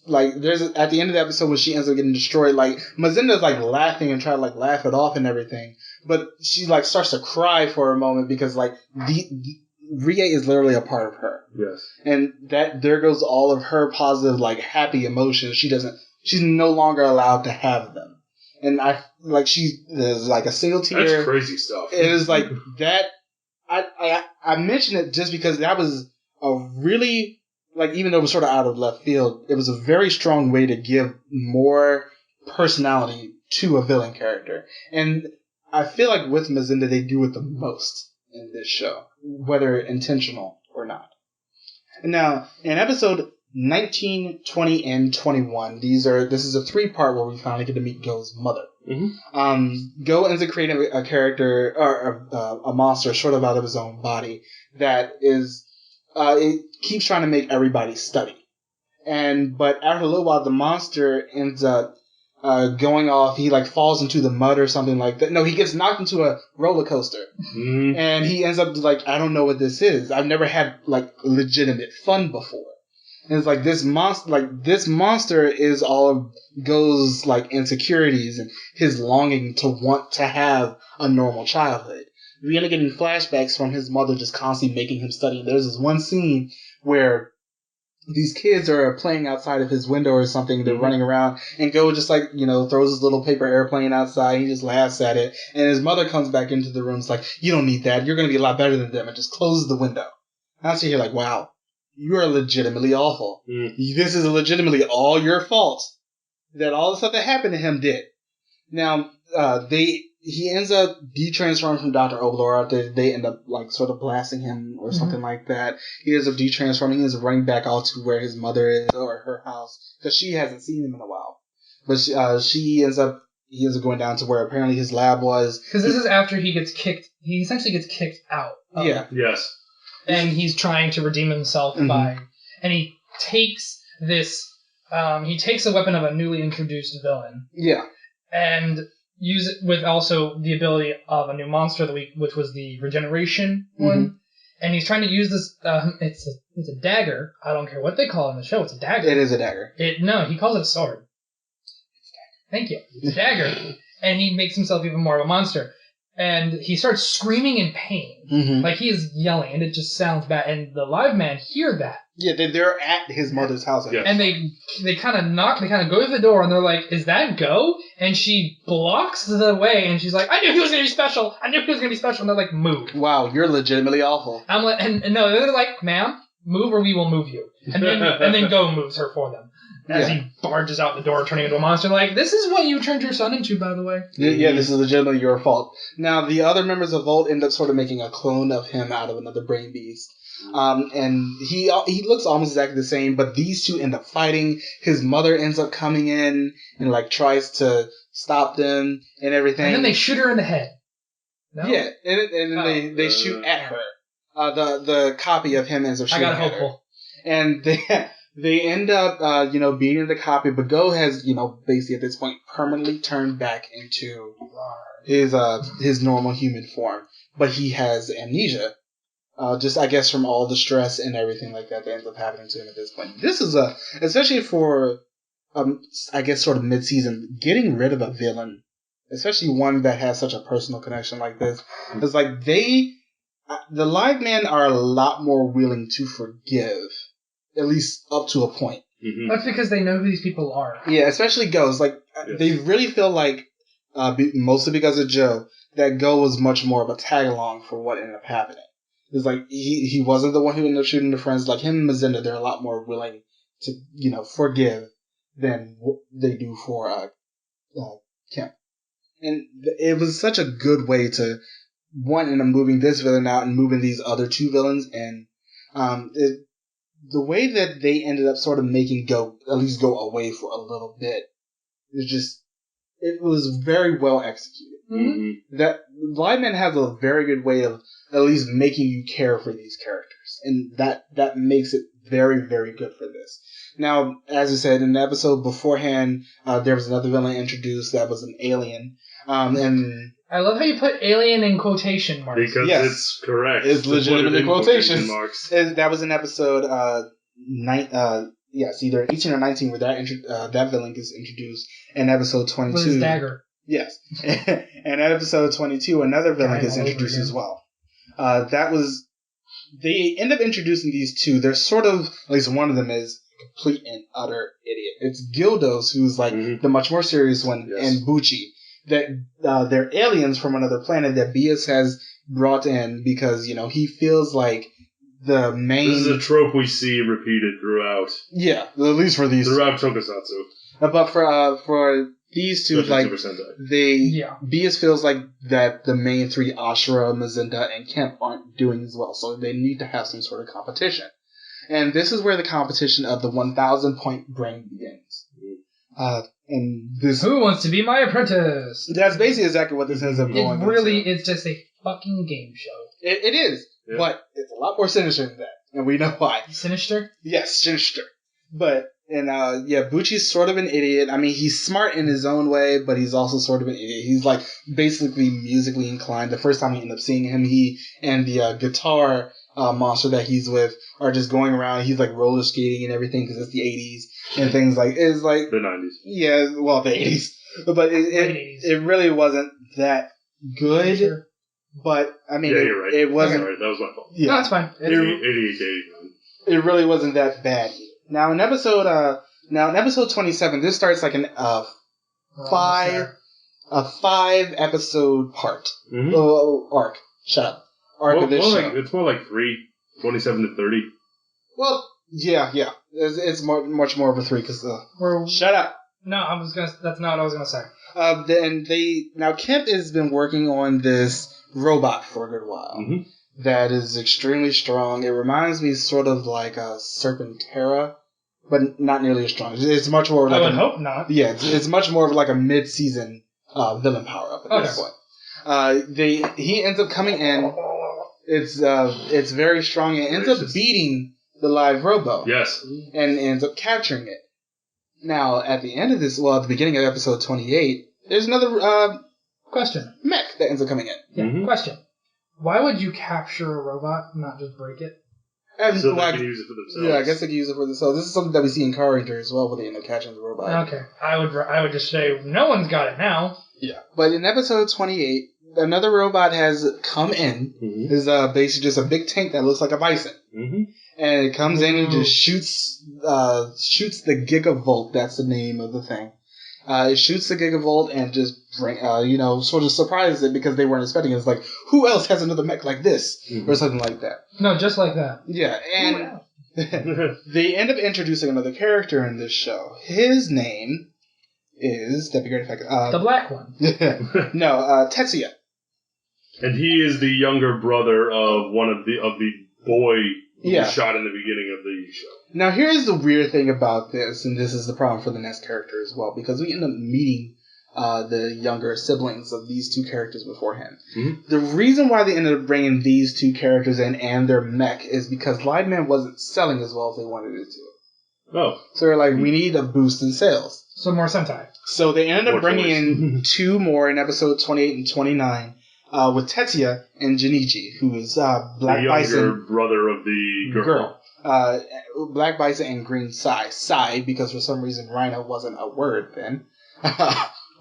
there's, at the end of the episode when she ends up getting destroyed, Magenda's, laughing and trying to, laugh it off and everything. But she, starts to cry for a moment because, Rie is literally a part of her. Yes. And there goes all of her positive, happy emotions. She's no longer allowed to have them. And there's a single tear. That's crazy stuff. It is that. I mention it just because that was a really, even though it was sort of out of left field, it was a very strong way to give more personality to a villain character. And I feel like with Menda, they do it the most in this show, whether intentional or not. Now, in episode 19, 20, and 21. This is a 3-part where we finally get to meet Go's mother. Go ends up creating a character, or a monster sort of out of his own body that is, it keeps trying to make everybody study. But after a little while, the monster ends up going off. He falls into the mud or something like that. No, he gets knocked into a roller coaster. And he ends up I don't know what this is. I've never had legitimate fun before. And it's this monster is all of Go's insecurities and his longing to want to have a normal childhood. We end up getting flashbacks from his mother just constantly making him study. There's this one scene where these kids are playing outside of his window or something. They're running around, and Go just throws his little paper airplane outside. He just laughs at it, and his mother comes back into the room. It's you don't need that. You're going to be a lot better than them, and just closes the window. And I see here wow. You are legitimately awful. This is legitimately all your fault. That all the stuff that happened to him did. Now, he ends up de-transferring from Dr. Oblora. They end up sort of blasting him or something like that. He ends up de-transforming. He ends up running back out to where his mother is or her house because she hasn't seen him in a while. But he ends up going down to where apparently his lab was. Because this is after he gets kicked. He essentially gets kicked out. Yes. And he's trying to redeem himself and he takes this, he takes a weapon of a newly introduced villain. Yeah. And use it with also the ability of a new monster of the week, which was the regeneration one. And he's trying to use this, it's a dagger. I don't care what they call it in the show, it's a dagger. It is a dagger. No, he calls it a sword. Thank you. It's a dagger. And he makes himself even more of a monster. and he starts screaming in pain. Mm-hmm. Like he is yelling, and it just sounds bad. And the live man hear that. Yeah, they're at his mother's house. Yeah. And they kind of knock, they kind of go to the door, and they're like, "Is that Go?" And she blocks the way, and she's like, "I knew he was gonna be special. I knew he was gonna be special." And they're like, "Move." Wow, you're legitimately awful. I'm like, and no, they're like, "Ma'am, move or we will move you." And then Go moves her for them as he barges out the door, turning into a monster. Like, this is what you turned your son into, by the way. Yeah, this is legitimately your fault. Now, the other members of Volt end up sort of making a clone of him out of another brain beast. And he looks almost exactly the same, but these two end up fighting. His mother ends up coming in and like tries to stop them and everything. And then they shoot her in the head. No? Yeah, and then they shoot at her. The copy of him ends up shooting I got at hopeful. her. And they end up beating the copy, but Go has basically at this point permanently turned back into his normal human form, but he has amnesia. Just, I guess, from all the stress and everything like that ends up happening to him at this point. This is especially for, I guess, sort of mid-season, getting rid of a villain, especially one that has such a personal connection like this. It's like the live men are a lot more willing to forgive, at least up to a point. Mm-hmm. That's because they know who these people are. Yeah, especially Go's. Like, they really feel like, mostly because of Joe, that Go was much more of a tag-along for what ended up happening. It's like he wasn't the one who ended up shooting the friends. Like him and Menda, they're a lot more willing to forgive than they do for Kemp. And it was such a good way to end up moving this villain out and moving these other two villains. And the way that they ended up sort of making Go at least go away for a little bit, it was very well executed. Mm-hmm. That Liveman has a very good way of at least making you care for these characters, and that makes it very, very good for this. Now, as I said in the episode beforehand, there was another villain introduced that was an alien, and I love how you put alien in quotation marks. Because it's correct. It's legitimately quotation marks. That was in episode it's either 18 or 19 where that villain gets introduced, and episode 22. With his dagger. Yes. And at episode 22, another villain gets introduced as well. They end up introducing these two. They're sort of, at least one of them is a complete and utter idiot. It's Gildos, who's like the much more serious one, and Bucci. That they're aliens from another planet that Bias has brought in because, he feels like the main... This is a trope we see repeated throughout. Yeah, at least for these throughout Tokusatsu. But for these two, like, Bias feels like that the main three, Ashura, Menda, and Kemp, aren't doing as well, so they need to have some sort of competition. And this is where the competition of the 1,000-point brain begins. Who wants to be my apprentice? That's basically exactly what this ends up going It's just a fucking game show. It is, but it's a lot more sinister than that, and we know why. Sinister? Yes, sinister. But... And, Bucci's sort of an idiot. I mean, he's smart in his own way, but he's also sort of an idiot. He's, like, basically musically inclined. The first time we end up seeing him, he and the guitar monster that he's with are just going around. He's, like, roller skating and everything because it's the 80s and things like... It's like... The 90s. Yeah, well, the 80s. But it really wasn't that good. Sure. But, I mean, you're right. It wasn't... Sorry, that was my fault. Yeah. No, that's fine. 88 to 89. It really wasn't that bad. Now in episode 27, this starts like a 5 episode part arc. Shut up. Of this show. It's more like 27 to 30. Well, yeah, it's much more of a 3 because shut up. No, that's not what I was gonna say. Now Kemp has been working on this robot for a good while. Mm-hmm. That is extremely strong. It reminds me sort of like a Serpentera, but not nearly as strong. It's much more like I would hope not. Yeah, it's much more of like a mid-season villain power-up at this point. He ends up coming in. It's very strong. It ends up beating the live robo. Yes. And ends up capturing it. Now, at the end of this, at the beginning of episode 28, there's another question. Mech that ends up coming in. Yeah. Mm-hmm. Question. Why would you capture a robot and not just break it? So they can use it for themselves. Yeah, I guess they can use it for themselves. This is something that we see in Car Ranger as well, where they end up catching the robot. Okay. I would just say, no one's got it now. Yeah. But in episode 28, another robot has come in. Mm-hmm. Is basically just a big tank that looks like a bison. Mm-hmm. And it comes in and just shoots the gigavolt. That's the name of the thing. It shoots the gigavolt and just sort of surprises it because they weren't expecting it. It's like, who else has another mech like this? Mm-hmm. Or something like that. No, just like that. Yeah, and they end up introducing another character in this show. His name is the black one. No, Tetsuya. And he is the younger brother of one of the boy who was shot in the beginning of the show. Now, here's the weird thing about this, and this is the problem for the next character as well, because we end up meeting the younger siblings of these two characters beforehand. Mm-hmm. The reason why they ended up bringing these two characters in and their mech is because Liveman wasn't selling as well as they wanted it to. Oh. So they're like, we need a boost in sales. So more Sentai. So they ended up bringing in two more in episode 28 and 29 with Tetsuya and Junichi, who is Black Bison. The younger brother of the girl. Black Bison and Green Sai. Sai, because for some reason Rhino wasn't a word then.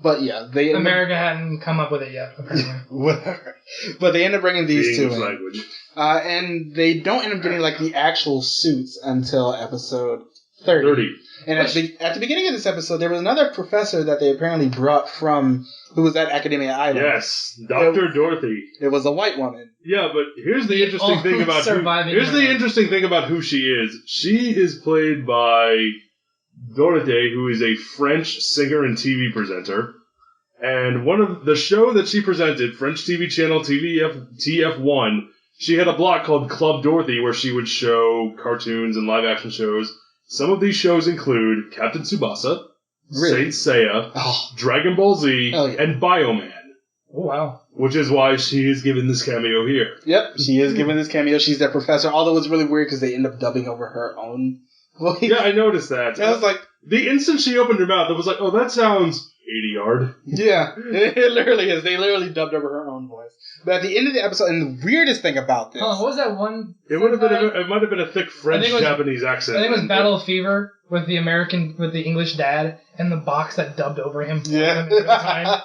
But yeah, America hadn't come up with it yet, apparently. Whatever. But they end up bringing these two in. Language. And they don't end up getting like the actual suits until episode 30. And at the beginning of this episode, there was another professor that they apparently brought from, who was at Academia Island. Yes, Dr. Dorothy. It was a white woman. Yeah, but here's the interesting thing about who she is. She is played by Dorothy, who is a French singer and TV presenter. And one of the show that she presented, French TV channel TF1, she had a block called Club Dorothy where she would show cartoons and live action shows. Some of these shows include Captain Tsubasa, Saint Seiya, Dragon Ball Z, and Bioman. Oh, wow. Which is why she is given this cameo here. Yep, she is given this cameo. She's their professor, although it's really weird because they end up dubbing over her own voice. Yeah, I noticed that. I was like... The instant she opened her mouth, it was like, oh, that sounds 80-yard. Yeah, it literally is. They literally dubbed over her own voice. But at the end of the episode, and the weirdest thing about this... what was that one... It might have been a thick French-Japanese accent. I think it was Battle Fever with the English dad and the box that dubbed over him. Yeah. Time.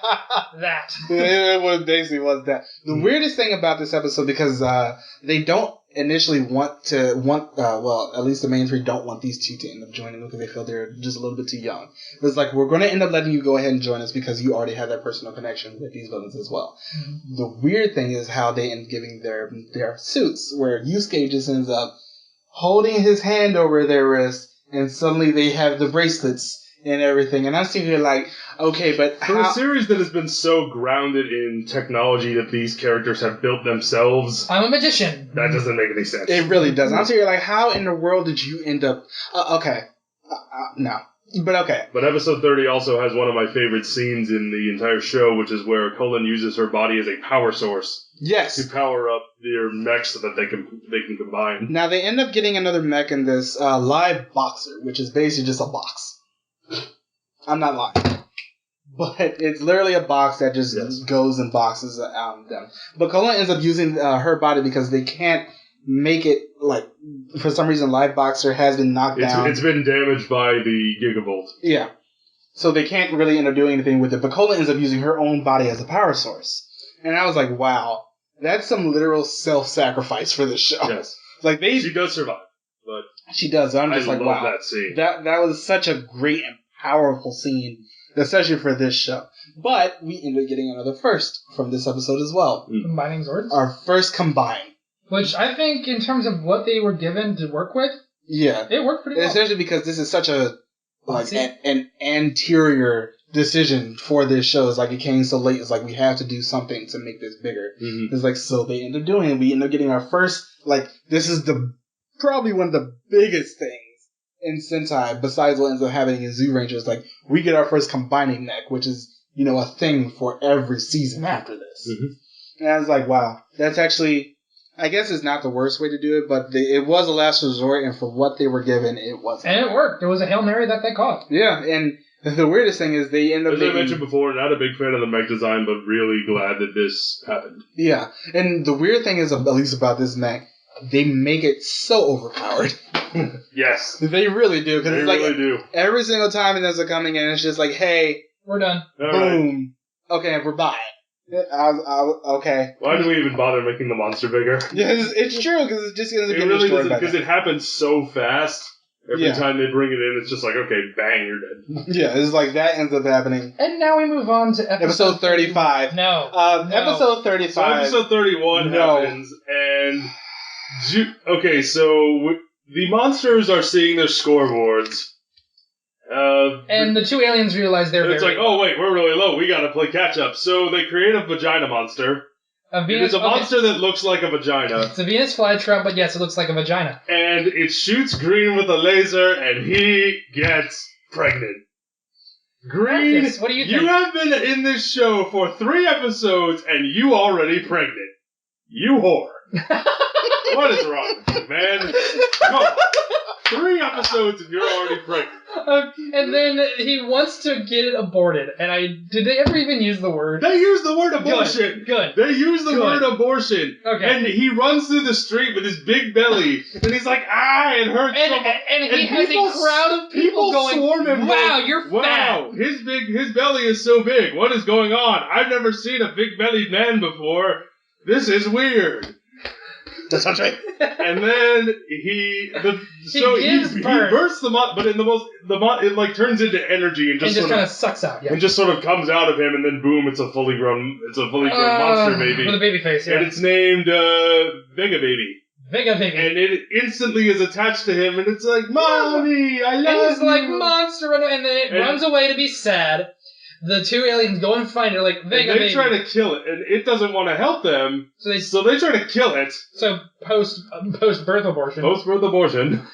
That. It basically was that. The weirdest thing about this episode, because they don't initially at least the main three don't want these two to end up joining them because they feel they're just a little bit too young. It's like, we're going to end up letting you go ahead and join us because you already have that personal connection with these villains as well. Mm-hmm. The weird thing is how they end up giving their suits, where Yusuke just ends up holding his hand over their wrist, and suddenly they have the bracelets and everything. And I'm sitting here like, okay, but for a series that has been so grounded in technology that these characters have built themselves... I'm a magician. That doesn't make any sense. It really doesn't. I'm sitting here like, how in the world did you end up... no. But okay. But episode 30 also has one of my favorite scenes in the entire show, which is where Cologne uses her body as a power source. Yes. To power up their mechs so that they can combine. Now, they end up getting another mech in this live boxer, which is basically just a box. I'm not lying. But it's literally a box that just goes and boxes them. But Cologne ends up using her body because they can't make it, like, for some reason, Live Boxer has been knocked down. It's been damaged by the Gigavolt. Yeah. So they can't really end up doing anything with it. But Cologne ends up using her own body as a power source. And I was like, wow, that's some literal self-sacrifice for this show. Yes. Like she does survive. But she does. I'm just like, wow. I love that scene. That was such a great and powerful scene, especially for this show. But we ended up getting another first from this episode as well. Combining Zords? Our first combine. Which I think, in terms of what they were given to work with, it worked pretty well. Especially because this is such a an anterior decision for this show. It's like it came so late. It's like we have to do something to make this bigger. Mm-hmm. It's like, so they end up doing it. We end up getting our first, like, this is probably one of the biggest things in Sentai, besides what ends up happening in Zoo Rangers. Like, we get our first combining mech, which is, a thing for every season after this. Mm-hmm. And I was like, wow, that's actually... I guess it's not the worst way to do it, but it was a last resort, and for what they were given, it wasn't. And it worked. It was a Hail Mary that they caught. Yeah, and the weirdest thing is they end up... As I mentioned before, not a big fan of the mech design, but really glad that this happened. Yeah, and the weird thing is, at least about this mech, they make it so overpowered. Yes. They really do. They really do. Every single time it ends up coming in, it's just like, hey... We're done. Boom. Right. Okay, we're buying. Okay. Why do we even bother making the monster bigger? It's true, because it just ends up It getting really destroyed doesn't, by because it happens so fast. Every time they bring it in, it's just like, okay, bang, you're dead. Yeah, it's like that ends up happening. And now we move on to episode 35. No. Episode 35. So episode 31 happens, and... Okay, so the monsters are seeing their scoreboards. And the two aliens realize they're it's like, oh wait, we're really low, we gotta play catch-up. So they create a vagina monster. It's a monster that looks like a vagina. It's a Venus flytrap, but yes, it looks like a vagina. And it shoots Green with a laser, and he gets pregnant. Green, Marcus, what do you think? You have been in this show for 3 episodes, and you already pregnant. You whore. What is wrong with you, man? Come on. 3 episodes and you're already pregnant. And then he wants to get it aborted. And did they ever even use the word? They use the word abortion. Good. They use the word abortion. Okay. And he runs through the street with his big belly, and he's like, ah, it hurts. And he has a crowd of people going, swarm him. Wow, you're fat. Wow, his belly is so big. What is going on? I've never seen a big bellied man before. This is weird. That's not right. And then he bursts the monster, but in it like turns into energy and just kind of sucks out, and just sort of comes out of him, and then boom, it's a fully grown monster baby with a baby face, yeah. And it's named Vega Baby. Vega Baby. And it instantly is attached to him, and it's like, Mommy, I love you. And he's like, monster, and then it runs away to be sad. The two aliens go and find it, like, Vega Baby. They try to kill it, and it doesn't want to help them, so they try to kill it. So, post-birth abortion. Post-birth abortion.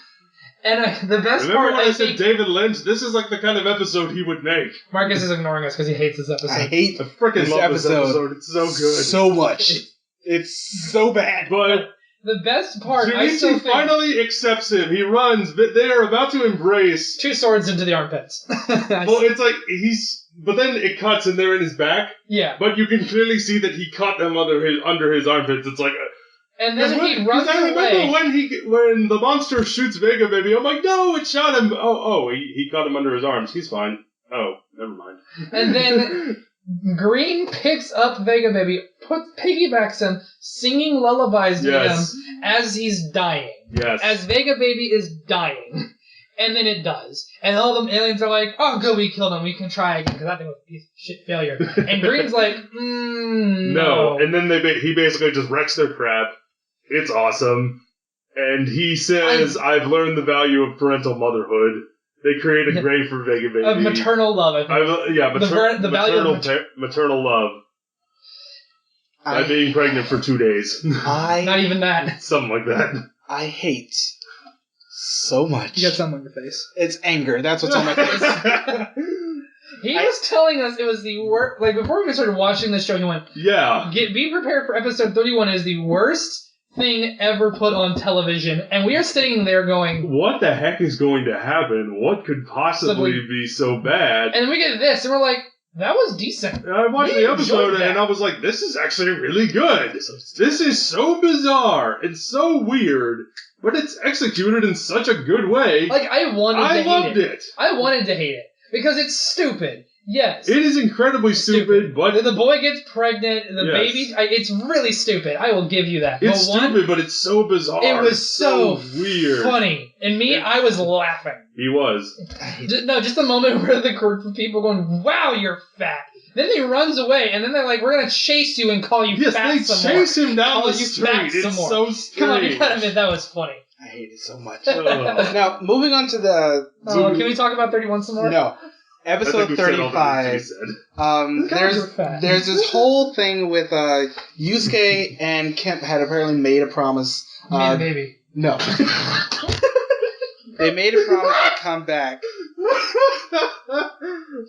And the best Remember part, when I said David Lynch? This is like the kind of episode he would make. Marcus is ignoring us because he hates this episode. I freaking love this episode. It's so good. So much. It's so bad. But the best part, Junichi finally accepts him. He runs, but they are about to embrace. 2 swords into the armpits. Well, it's like but then it cuts and they're in his back. Yeah. But you can clearly see that he cut them under his armpits. It's like. And then he runs away. I remember when the monster shoots Vega Baby, I'm like, no, it shot him. He caught him under his arms. He's fine. Oh, never mind. And then Green picks up Vega Baby, piggybacks him, singing lullabies to him as he's dying. Yes. As Vega Baby is dying. And then it does. And all the aliens are like, oh, good, we killed him. We can try again, because that thing was a piece of shit failure. And Green's like, no. And then he basically just wrecks their crap. It's awesome. And he says, I've learned the value of parental motherhood. They create a grave for Vega Baby. Of maternal love, I think. Maternal love. By being pregnant for 2 days. Not even that. Something like that. I hate so much. You got something on your face. It's anger. That's what's on my face. He was telling us it was the worst. Like, before we even started watching this show, he went, be prepared for episode 31 is the worst thing ever put on television. And we are sitting there going, what the heck is going to happen? What could possibly be so bad? And then we get this, and we're like, that was decent. I watched the episode, and I was like, this is actually really good. This is so bizarre and so weird, but it's executed in such a good way. Like, I loved it. I wanted to hate it. Because it's stupid. Yes. It is incredibly stupid, but... The boy gets pregnant, the baby... It's really stupid. I will give you that. It's stupid, but it's so bizarre. It was so weird. Funny. And I was laughing. He was. Just the moment where the group of people going, wow, you're fat. Then he runs away, and then they're like, we're going to chase you and call you fat some more. Yes, they chase him down the street. It's so strange. Come on, you gotta admit, that was funny. I hate it so much. Now, moving on to the... can we talk about 31 some more? No. Episode 35. There's this whole thing with Yusuke and Kemp had apparently made a promise. Baby. No. They made a promise to come back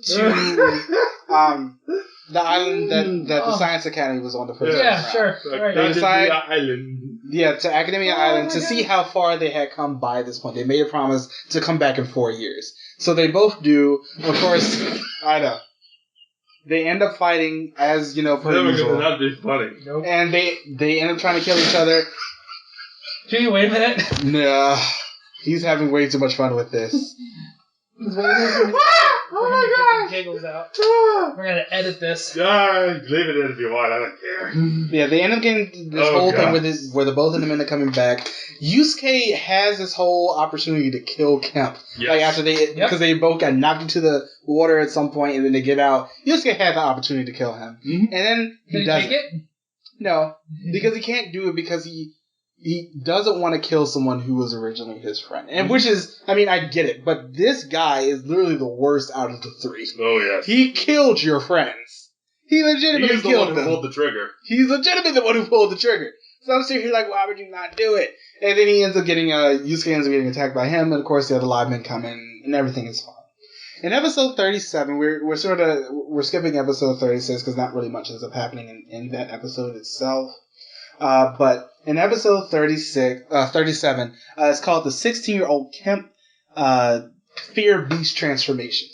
to the island that the Science Academy was on the first time. Yeah, sure. Right. Academia Island. Yeah, to Academia Island to see how far they had come by this point. They made a promise to come back in 4 years. So they both do. Of course, I know. They end up fighting as, per usual. That'd be funny. Nope. And they end up trying to kill each other. Jimmy, wait a minute. Nah. He's having way too much fun with this. Oh my gosh! Giggles out. We're gonna edit this. Leave it in if you want. I don't care. Yeah, they end up getting this whole thing with it, where the both of them end up coming back. Yusuke has this whole opportunity to kill Kemp. Yes. Like after because they both got knocked into the water at some point, and then they get out. Yusuke had the opportunity to kill him, and then he doesn't. Take it? No, because he can't do it because he doesn't want to kill someone who was originally his friend. And which is, I mean, I get it, but this guy is literally the worst out of the three. Oh, yes. He killed your friends. He legitimately killed them. He's the one who pulled the trigger. He's legitimately the one who pulled the trigger. So I'm sitting here like, why would you not do it? And then he ends up getting, Yusuke ends up getting attacked by him, and of course the other live men come in, and everything is fine. In episode 37, we're skipping episode 36 because not really much ends up happening in that episode itself. But in episode 37, it's called the 16-year-old Kemp Fear Beast Transformation.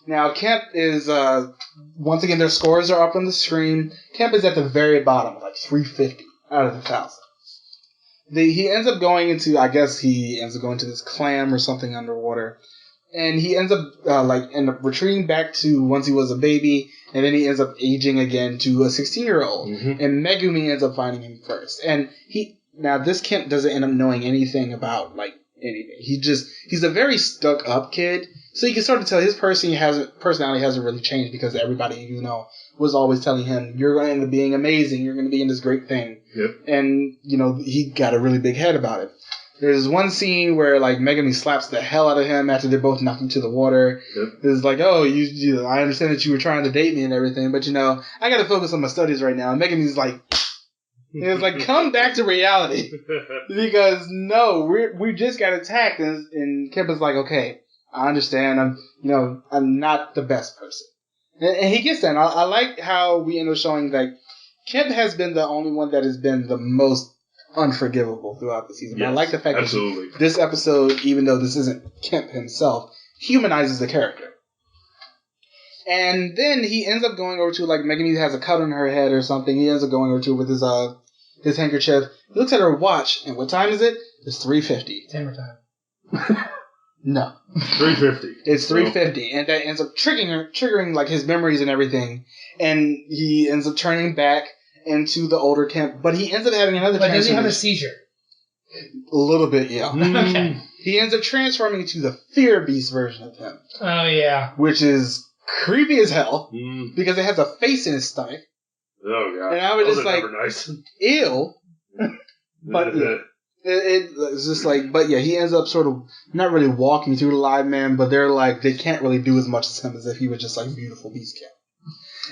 Now, Kemp is, once again, their scores are up on the screen. Kemp is at the very bottom, like 350 out of 1,000. He ends up going into this clam or something underwater. And he ends up retreating back to once he was a baby, and then he ends up aging again to a 16-year-old. Mm-hmm. And Megumi ends up finding him first. And this Kemp doesn't end up knowing anything about anything. He's a very stuck up kid. So you can sort of tell his personality hasn't really changed because everybody was always telling him, you're going to end up being amazing, you're going to be in this great thing. Yep. And he got a really big head about it. There's one scene where Megumi slaps the hell out of him after they're both knocked into the water. Yep. It's like, oh, I understand that you were trying to date me and everything, but I got to focus on my studies right now. And Megumi's like, come back to reality, because no, we just got attacked, and Kemp is like, okay, I understand. I'm not the best person, and he gets that. And I like how we end up showing that Kemp has been the only one that has been the most unforgivable throughout the season. Yes, I like the fact that this episode, even though this isn't Kemp himself, humanizes the character. And then he ends up going over to, Megumi has a cut on her head or something. He ends up going over to with his handkerchief. He looks at her watch, and what time is it? It's 3:50. Hammer time. No. 3:50. It's 3:50, and that ends up triggering his memories and everything. And he ends up turning back into the older Kemp, but he ends up having another. But does he have a seizure? A little bit, yeah. Okay. He ends up transforming into the Fear Beast version of him. Oh yeah. Which is creepy as hell because it has a face in his stomach. Oh god. And I was just like, nice. Ew. But yeah, it's just but yeah, he ends up sort of not really walking through the live man, but they can't really do as much as him as if he was just beautiful Beast Kemp.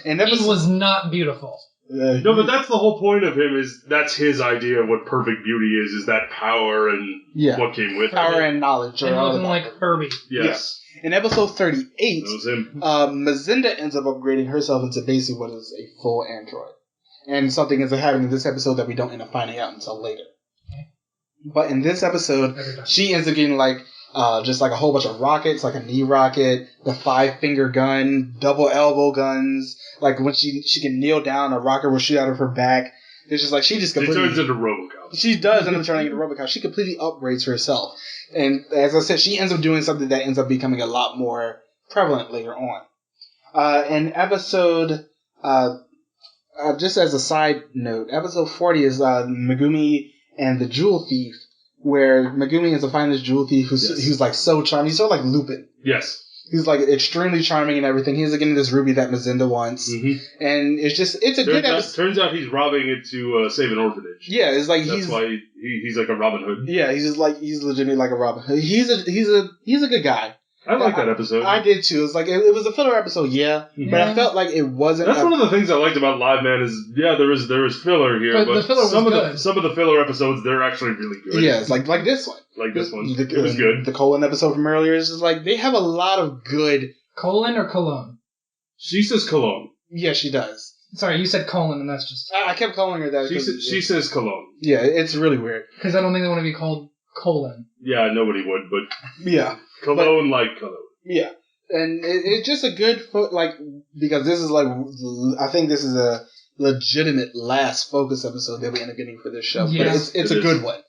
And he was not beautiful. No, but that's the whole point of him, that's his idea of what perfect beauty is that power and what came with power it. And knowledge. And looking like Herbie. Yes. Yeah. In episode 38, that was him. Mazinda ends up upgrading herself into basically what is a full android. And something ends up happening in this episode that we don't end up finding out until later. But in this episode, she ends up getting just a whole bunch of rockets, like a knee rocket, the 5-finger gun, double elbow guns. When she can kneel down, a rocket will shoot out of her back. It's just she just completely... She turns into RoboCop. She does end up turning into RoboCop. She completely upgrades herself. And as I said, she ends up doing something that ends up becoming a lot more prevalent later on. In episode... just as a side note, episode 40 is Megumi and the Jewel Thief, where Megumi ends up finding this jewel thief who's so charming. He's sort of like Lupin. Yes. He's extremely charming and everything. He's getting this ruby that Mazinda wants. Mm-hmm. And it's a good episode. Turns out he's robbing it to save an orphanage. Yeah, it's that's why he's like a Robin Hood. Yeah, he's legitimately like a Robin Hood. He's a good guy. I like that episode. I did too. It's it was a filler episode, but I felt like it wasn't. That's one of the things I liked about Live Man is there was filler here, but the filler was good. Some of the filler episodes they're actually really good. Yeah, it's like this one. Like this one, it was good. The Cologne episode from earlier is just they have a lot of good. Cologne or Cologne? She says Cologne. Yeah, she does. Sorry, you said colon, and that's just. I kept calling her that. She says Cologne. Yeah, it's really weird. Because I don't think they want to be called colon. Yeah, nobody would, but yeah, Cologne like Cologne. Yeah, and it's just a good because this is I think this is a legitimate last focus episode that we end up getting for this show. Yes, but it's a good one.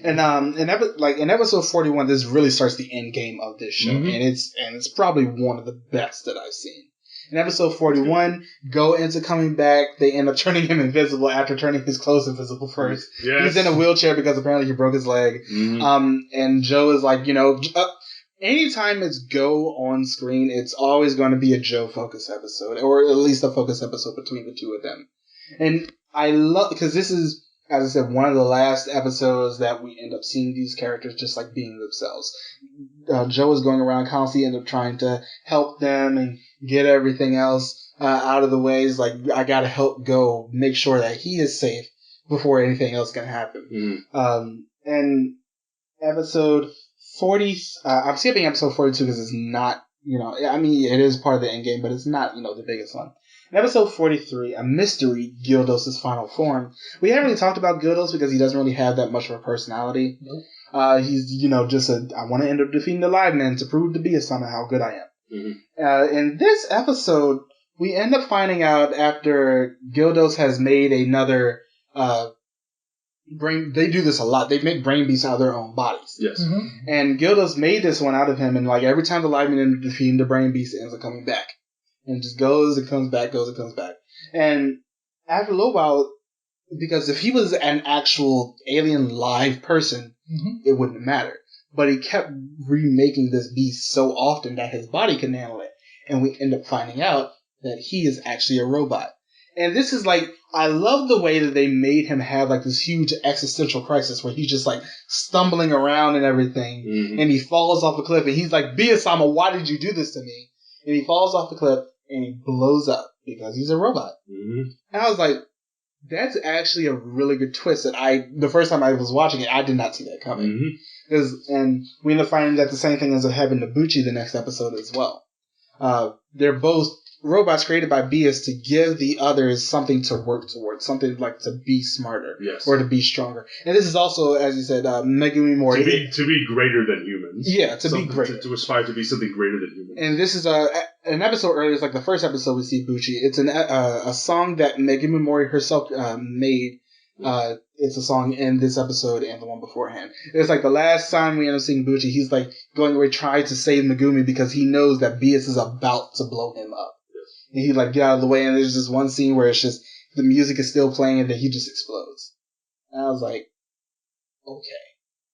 And in episode 41, this really starts the end game of this show, and it's probably one of the best that I've seen. In episode 41, Go ends up coming back. They end up turning him invisible after turning his clothes invisible first. Yes. He's in a wheelchair because apparently he broke his leg. And Joe is like, anytime it's Go on screen, it's always going to be a Joe focus episode, or at least a focus episode between the two of them. And I love, because this is, as I said, one of the last episodes that we end up seeing these characters just like being themselves. Joe is going around constantly end up trying to help them and get everything else out of the way. It's like, I gotta help Go make sure that he is safe before anything else can happen. And episode 40, I'm skipping episode 42 because it's not, it is part of the end game, but it's not, the biggest one. In episode 43, a mystery, Gyarados' final form. We haven't really talked about Gyarados because he doesn't really have that much of a personality. Nope. He's, just I want to end up defeating the Liveman to prove to Beast-sama how good I am. In this episode, we end up finding out after Gyarados has made another, they do this a lot. They make brain beasts out of their own bodies. Yes. And Gyarados made this one out of him, and like every time the Liveman ends up defeating the brain beast, it ends up coming back. And just goes and comes back, goes and comes back. And after a little while, because if he was an actual alien live person, it wouldn't matter. But he kept remaking this beast so often that his body couldn't handle it. And we end up finding out that he is actually a robot. And this is like, I love the way that they made him have like this huge existential crisis where he's just like stumbling around and everything. And he falls off a cliff and he's like, Beast-sama, why did you do this to me? And he falls off the cliff and he blows up because he's a robot. And I was like, that's actually a really good twist that the first time I was watching it, I did not see that coming. And we end up finding that the same thing ends up happening to Bucci the next episode as well. They're both robots created by Beast to give the others something to work towards, something like to be smarter or to be stronger. And this is also, as you said, Megumi Mori. To be greater than humans. Yeah, be greater. To aspire to be something greater than humans. And this is an episode earlier, it's like the first episode we see Bucci. It's a song that Megumi Mori herself made. It's a song in this episode and the one beforehand. It's like the last time we end up seeing Bucci, he's like going away trying to save Megumi because he knows that Beast is about to blow him up. And he like get out of the way, and there's this one scene where it's just the music is still playing, and then he just explodes. And I was like, okay,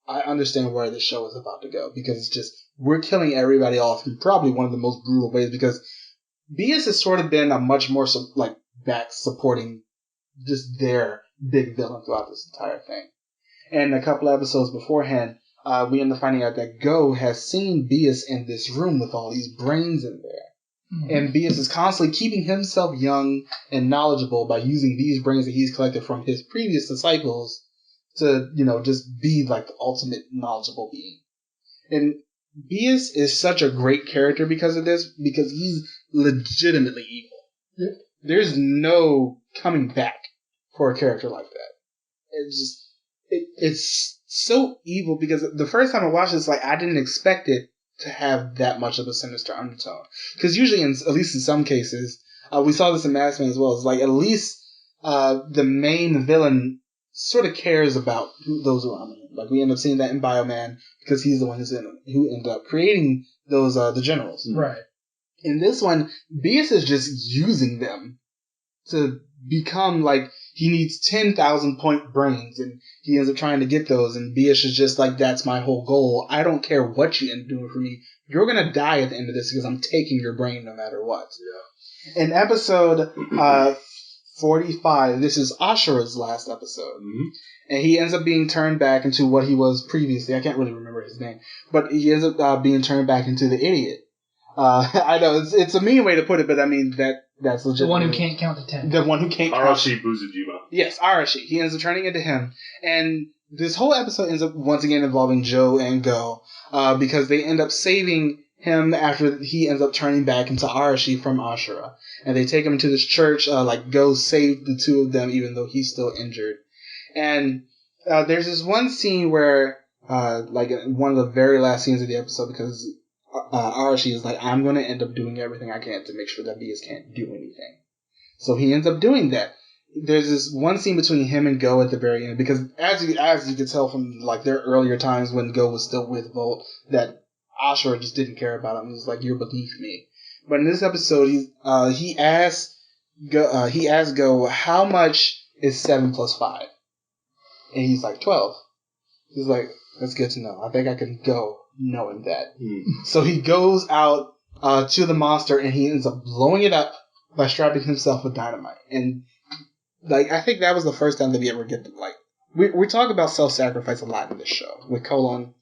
I understand where this show is about to go because it's just we're killing everybody off in probably one of the most brutal ways because Beast has sort of been a much more back supporting just their big villain throughout this entire thing. And a couple episodes beforehand, we end up finding out that Go has seen Beast in this room with all these brains in there. And Beast is constantly keeping himself young and knowledgeable by using these brains that he's collected from his previous disciples to, just be like the ultimate knowledgeable being. And Beast is such a great character because of this, because he's legitimately evil. There's no coming back for a character like that. It's so evil because the first time I watched this, I didn't expect it to have that much of a sinister undertone. Because usually, at least in some cases, we saw this in Masked Man as well, it's like at least the main villain sort of cares about those around him. Like we end up seeing that in Bioman because he's the one who ended up creating those the generals. Right. In this one, Beast is just using them to become he needs 10,000 point brains, and he ends up trying to get those, and Beast is just like, that's my whole goal. I don't care what you end up doing for me. You're going to die at the end of this because I'm taking your brain no matter what. Yeah. In episode 45, this is Ashura's last episode. And he ends up being turned back into what he was previously. I can't really remember his name. But he ends up being turned back into the idiot. I know, it's a mean way to put it, but I mean, that's legit. The one who can't count to 10. The one who can't Arashi Buzujima. Yes, Arashi. He ends up turning into him. And this whole episode ends up once again involving Joe and Go, because they end up saving him after he ends up turning back into Arashi from Ashura. And they take him to this church, Go saved the two of them even though he's still injured. And there's this one scene where, one of the very last scenes of the episode, because Arashi is like, I'm going to end up doing everything I can to make sure that Beast can't do anything. So he ends up doing that. there's this one scene between him and Go at the very end, because as you could tell from like their earlier times when Go was still with Volt, that Ashura just didn't care about him. He was like, "You're beneath me." But in this episode, he asked Go, "How much is 7 plus 5?" And he's like, 12. He's like, "That's good to know. I think I can go knowing that." So he goes out to the monster and he ends up blowing it up by strapping himself with dynamite. And like, I think that was the first time that we ever get to, like, we talk about self-sacrifice a lot in this show, with Cologne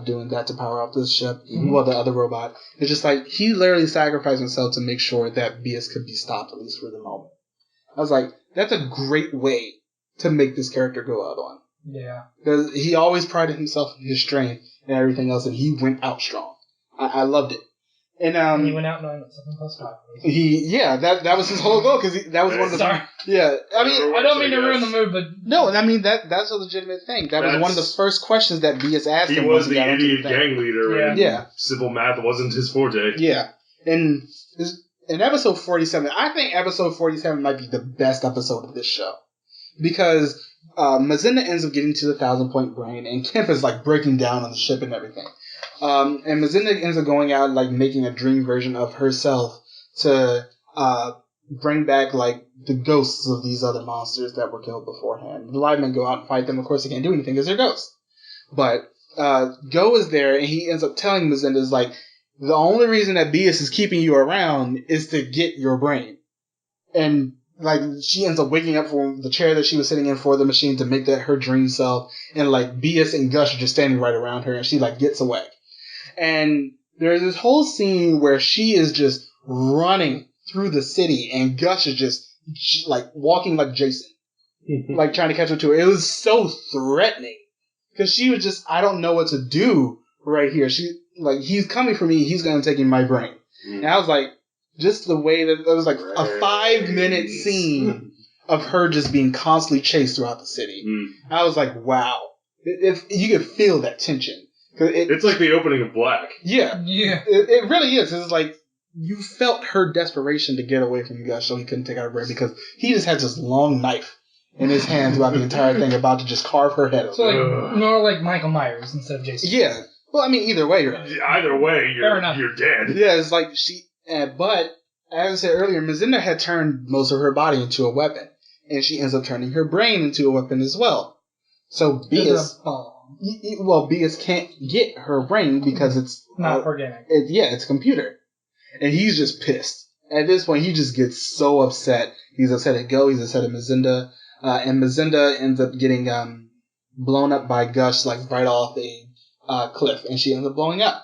doing that to power up this ship, well, the other robot. It's just like, he literally sacrificed himself to make sure that BS could be stopped, at least for the moment. I was like, that's a great way to make this character go out on. Yeah. Because he always prided himself in his strength and everything else, and he went out strong. I loved it. And he went out knowing what 7 plus 5 was. That was his whole goal, because that was one of the... Sorry. Yeah, I mean... I don't mean to ruin the mood, but... No, I mean, that's a legitimate thing. That was one of the first questions that BS asked him. He was the idiot gang leader, and simple math wasn't his forte. Yeah. And in episode 47, I think episode 47 might be the best episode of this show. Because Mazinda ends up getting to the 1,000-point brain, and Kemp is, like, breaking down on the ship and everything. And Mazinda ends up going out, like, making a dream version of herself to bring back, like, the ghosts of these other monsters that were killed beforehand. The Livemen go out and fight them. Of course, they can't do anything because they're ghosts. But Go is there, and he ends up telling Mazinda, is like, the only reason that Bias is keeping you around is to get your brain. And, like, she ends up waking up from the chair that she was sitting in for the machine to make that her dream self. And, like, Bias and Gush are just standing right around her, and she, like, gets away. And there's this whole scene where she is just running through the city, and Gush is just, like, walking like Jason. Like, trying to catch up to her. It was so threatening. Because she was just, I don't know what to do right here. Like, he's coming for me, he's going to take in my brain. And I was like, just the way that it was like a 5-minute scene of her just being constantly chased throughout the city. I was like, wow. If you could feel that tension. It's like the opening of Black. Yeah. It really is. It's like, you felt her desperation to get away from Gush so he couldn't take out her brain, because he just had this long knife in his hand throughout the entire thing, about to just carve her head off. So, like, more like Michael Myers instead of Jason. Yeah. Well, I mean, either way, you're dead. Yeah, it's like but, as I said earlier, Mazinda had turned most of her body into a weapon, and she ends up turning her brain into a weapon as well. So, Bias can't get her brain because it's not organic. It's a computer. And he's just pissed. At this point, he just gets so upset. He's upset at Go, he's upset at Mazinda, and Mazinda ends up getting blown up by Gush, like, right off a cliff, and she ends up blowing up.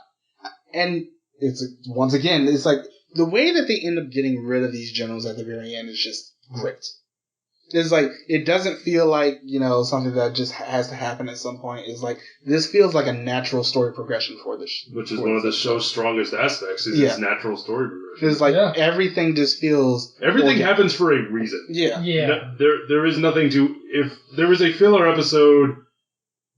And it's, once again, it's like, the way that they end up getting rid of these generals at the very end is just great. It's like, it doesn't feel like, something that just has to happen at some point. It's like, this feels like a natural story progression for this. Which is one of the show's strongest aspects, is its natural story progression. It's like, everything just feels... Everything happens for a reason. Yeah. There is nothing to... If there is a filler episode,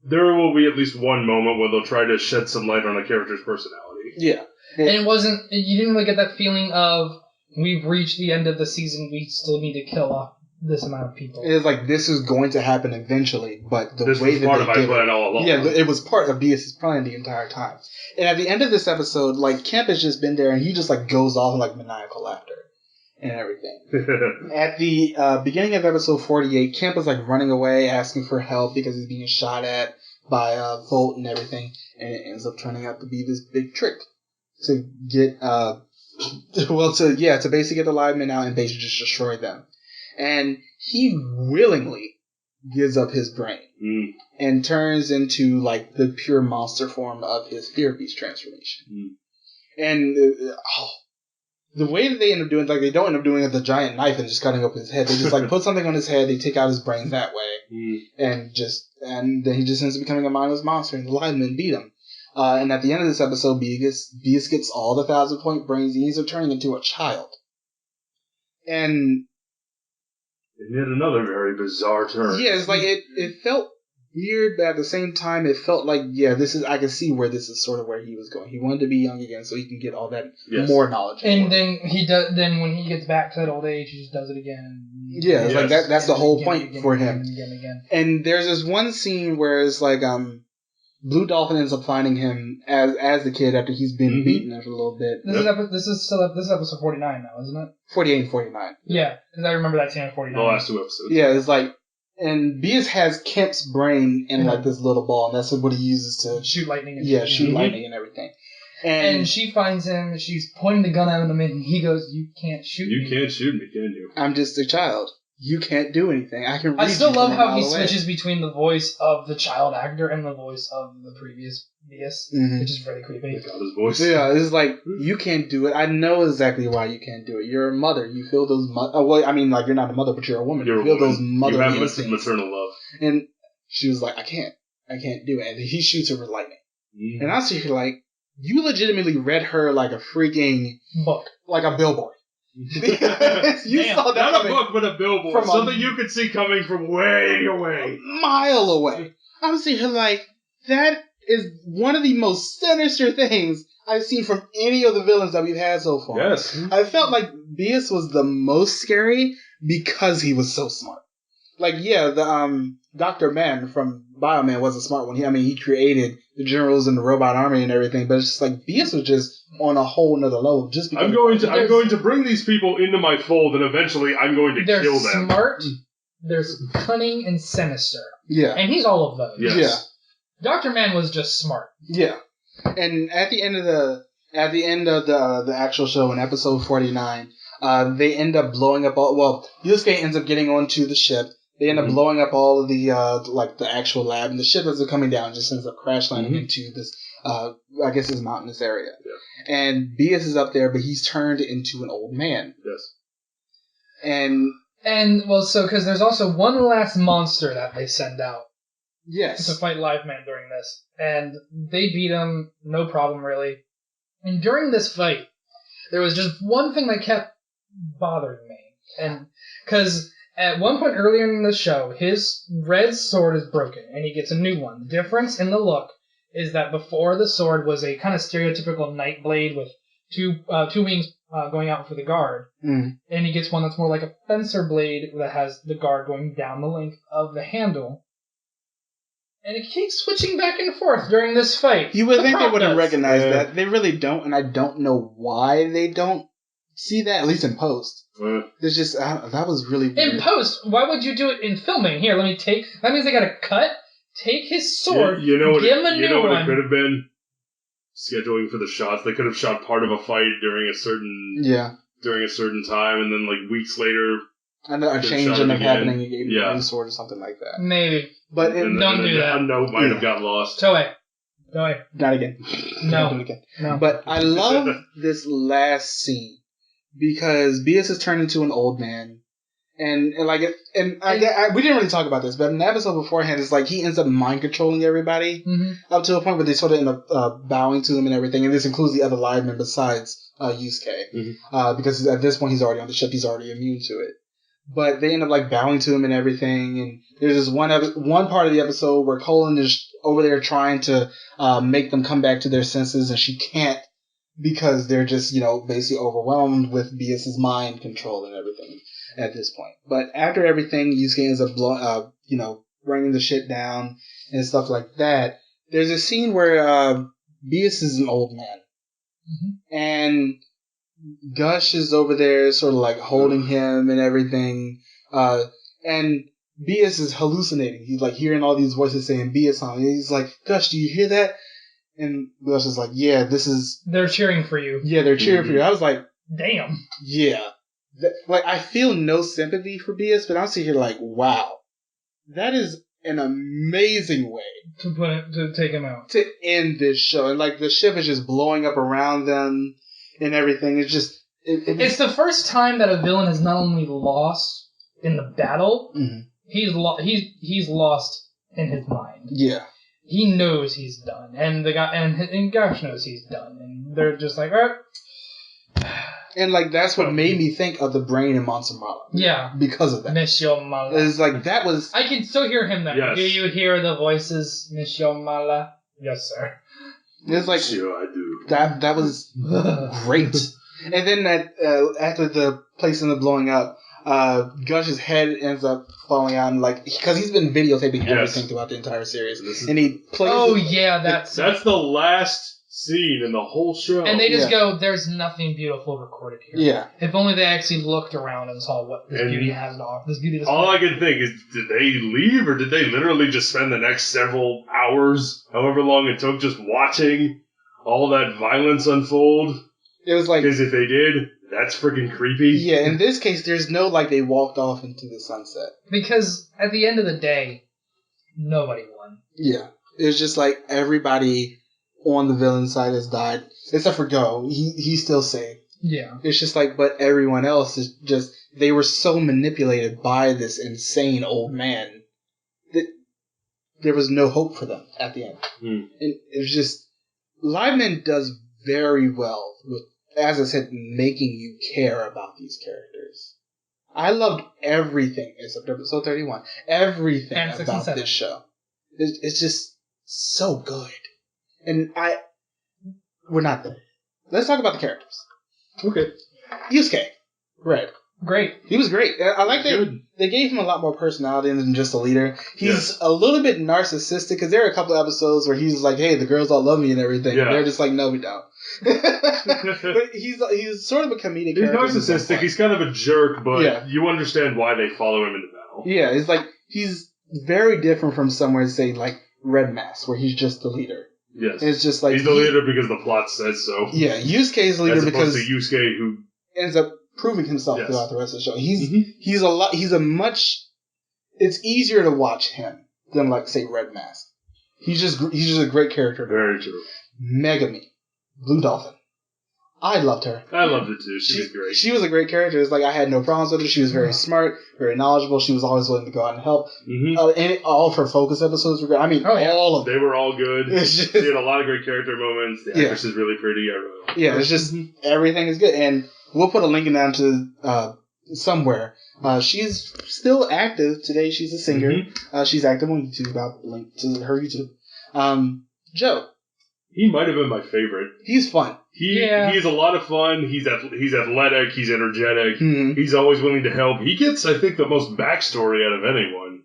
there will be at least one moment where they'll try to shed some light on a character's personality. Yeah. And it wasn't... You didn't really get that feeling of, we've reached the end of the season, we still need to kill off this amount of people. It's like, this is going to happen eventually, but this way that they did it all along. Yeah, it was part of BS's plan the entire time. And at the end of this episode, like, Kemp has just been there, and he just, like, goes off in, like, maniacal laughter and everything. At the beginning of episode 48, Kemp is, like, running away, asking for help because he's being shot at by Volt and everything, and it ends up turning out to be this big trick to get to basically get the Livemen out and basically just destroy them. And he willingly gives up his brain and turns into, like, the pure monster form of his Fear Beast transformation. And the way that they end up doing, like, they don't end up doing it with a giant knife and just cutting up his head. They just, like, put something on his head, they take out his brain that way, and then he just ends up becoming a mindless monster, and the Livemen beat him. And at the end of this episode, Beast gets all the 1,000-point brains, and he ends up turning into a child. And yet another very bizarre turn. Yeah, it's like, it felt weird, but at the same time, it felt like, I can see where this is sort of where he was going. He wanted to be young again so he can get all that more knowledge. And then when he gets back to that old age, he just does it again. Yeah, it's like that's the whole point for him. Again. And there's this one scene where it's like Blue Dolphin ends up finding him as the kid after he's been beaten for a little bit. This is episode 49 now, isn't it? 48 and 49. Yeah, because I remember that scene in 49. The last 2 episodes. Yeah, it's like, and Beast has Kemp's brain in like this little ball, and that's what he uses to shoot lightning. Shoot lightning and everything. And she finds him. She's pointing the gun at him, and he goes, "You can't shoot me. You can't shoot me, can you? I'm just a child. You can't do anything. I can." I still love how he switches between the voice of the child actor and the voice of the previous Beast, which is really creepy. Got his voice. Yeah, it's like, you can't do it. I know exactly why you can't do it. You're a mother. You feel those. Well, I mean, like, you're not a mother, but you're a woman. You're you feel a woman. those motherly You have instincts. maternal love. And she was like, I can't do it. And he shoots her with lightning. And I see her like, you legitimately read her like a freaking book, like a billboard. Because you saw that not a book, but a billboard. Something you could see coming from way away, a mile away. I'm seeing her like, that is one of the most sinister things I've seen from any of the villains that we've had so far. Yes, I felt like Beast was the most scary because he was so smart. Like, yeah, the Dr. Man from Bioman was a smart one. He created the generals and the robot army and everything, but it's just like Beast was just on a whole nother level. Just because I'm going to bring these people into my fold, and eventually I'm going to kill them. There's smart, there's cunning, and sinister. Yeah, and he's all of those. Yes. Yeah, Dr. Man was just smart. Yeah, and at the end of the actual show in episode 49, they end up blowing up all. Well, Yusuke ends up getting onto the ship. They end up blowing up all of the the actual lab, and the ship as they're coming down just ends up crash landing into this I guess this mountainous area. Yeah. And Beast is up there, but he's turned into an old man. Yes. And well, so because there's also one last monster that they send out. Yes. To fight Liveman during this, and they beat him, no problem really. And during this fight, there was just one thing that kept bothering me, and because at one point earlier in the show, his red sword is broken, and he gets a new one. The difference in the look is that before the sword was a kind of stereotypical knight blade with two wings going out for the guard, and he gets one that's more like a fencer blade that has the guard going down the length of the handle. And it keeps switching back and forth during this fight. You would think they would have recognized that. They really don't, and I don't know why they don't see that, at least in post. It's just, that was really weird. In post? Why would you do it in filming? Here, let me take... That means they gotta cut, take his sword, give him a new one. You know what it could have been? Scheduling for the shots. They could have shot part of a fight during a certain time, and then like weeks later... And a change ended up happening, and gave him a new sword or something like that. Maybe. But don't do that. A note might have got lost. Toei. Not again. No. Don't do it again. No. But I love this last scene because Beast has turned into an old man, and we didn't really talk about this, but in the episode beforehand, it's like he ends up mind controlling everybody up to a point where they sort of end up bowing to him and everything, and this includes the other livemen besides Yusuke, because at this point he's already on the ship, he's already immune to it. But they end up like bowing to him and everything, and there's this one part of the episode where Cologne is over there trying to make them come back to their senses, and she can't because they're just basically overwhelmed with Beast's mind control and everything at this point. But after everything, Yusuke ends up bringing the shit down and stuff like that. There's a scene where Beast is an old man, and Gush is over there sort of like holding him and everything. And Beast is hallucinating. He's like hearing all these voices saying Beast on. And he's like, Gush, do you hear that? And Gush is like, yeah, this is... They're cheering for you. Yeah, they're cheering for you. I was like... Damn. Yeah. I feel no sympathy for Beast, but I'm sitting here like, wow. That is an amazing way... To take him out. To end this show. And the ship is just blowing up around them and everything. It's just... It's the first time that a villain has not only lost in the battle, he's lost in his mind. Yeah. He knows he's done, and the guy and Gosh knows he's done, and they're just like, all right. And that's what made me think of the brain in Monster Mala. Yeah, because of that. Monsieur Mala. It's that was. I can still hear him there. Yes. Do you hear the voices, Monsieur Mala? Yes, sir. It's like sure I do. That was great. And then after the place ended up blowing up, Gush's head ends up falling out, and because he's been videotaping everything throughout the entire series, and he plays. Oh that's the last scene in the whole show. And they just go, "There's nothing beautiful recorded here." Yeah. If only they actually looked around and saw what this beauty has to offer. This beauty. All I can think is, did they leave, or did they literally just spend the next several hours, however long it took, just watching all that violence unfold? It was like, because if they did, that's freaking creepy. Yeah, in this case, there's no they walked off into the sunset. Because at the end of the day, nobody won. Yeah, it was just everybody on the villain side has died, except for Go. He's still safe. Yeah. It's just but everyone else is just, they were so manipulated by this insane old man that there was no hope for them at the end. And it was just, Liveman does very well with, as I said, making you care about these characters. I loved everything except episode 31. Everything about this show. It's just so good. And we're not there. Let's talk about the characters. Okay. Yusuke. Red. Great. He was great. I like that they gave him a lot more personality than just a leader. He's a little bit narcissistic, because there are a couple of episodes where he's like, "Hey, the girls all love me and everything." Yeah. And they're just like, "No, we don't." But he's sort of a comedic character. He's narcissistic. He's kind of a jerk, but you understand why they follow him into battle. Yeah, it's he's very different from somewhere, say, Red Mask, where he's just the leader. Yes. It's just he's the leader because the plot says so. Yeah, Yusuke is the leader because Yusuke who ends up proving himself throughout the rest of the show. It's easier to watch him than say Red Mask. He's just a great character. Very true. Megami, Blue Dolphin. I loved her. I loved it too. She was great. She was a great character. It's I had no problems with her. She was very smart, very knowledgeable. She was always willing to go out and help. And all of her focus episodes were good. I mean, all of them. They were all good. She had a lot of great character moments. The actress is really pretty. It's just everything is good. And we'll put a link down to somewhere. She's still active today. She's a singer. She's active on YouTube. I'll link to her YouTube. Joe. He might have been my favorite. He's fun. He's a lot of fun. He's athletic. He's energetic. He's always willing to help. He gets, I think, the most backstory out of anyone.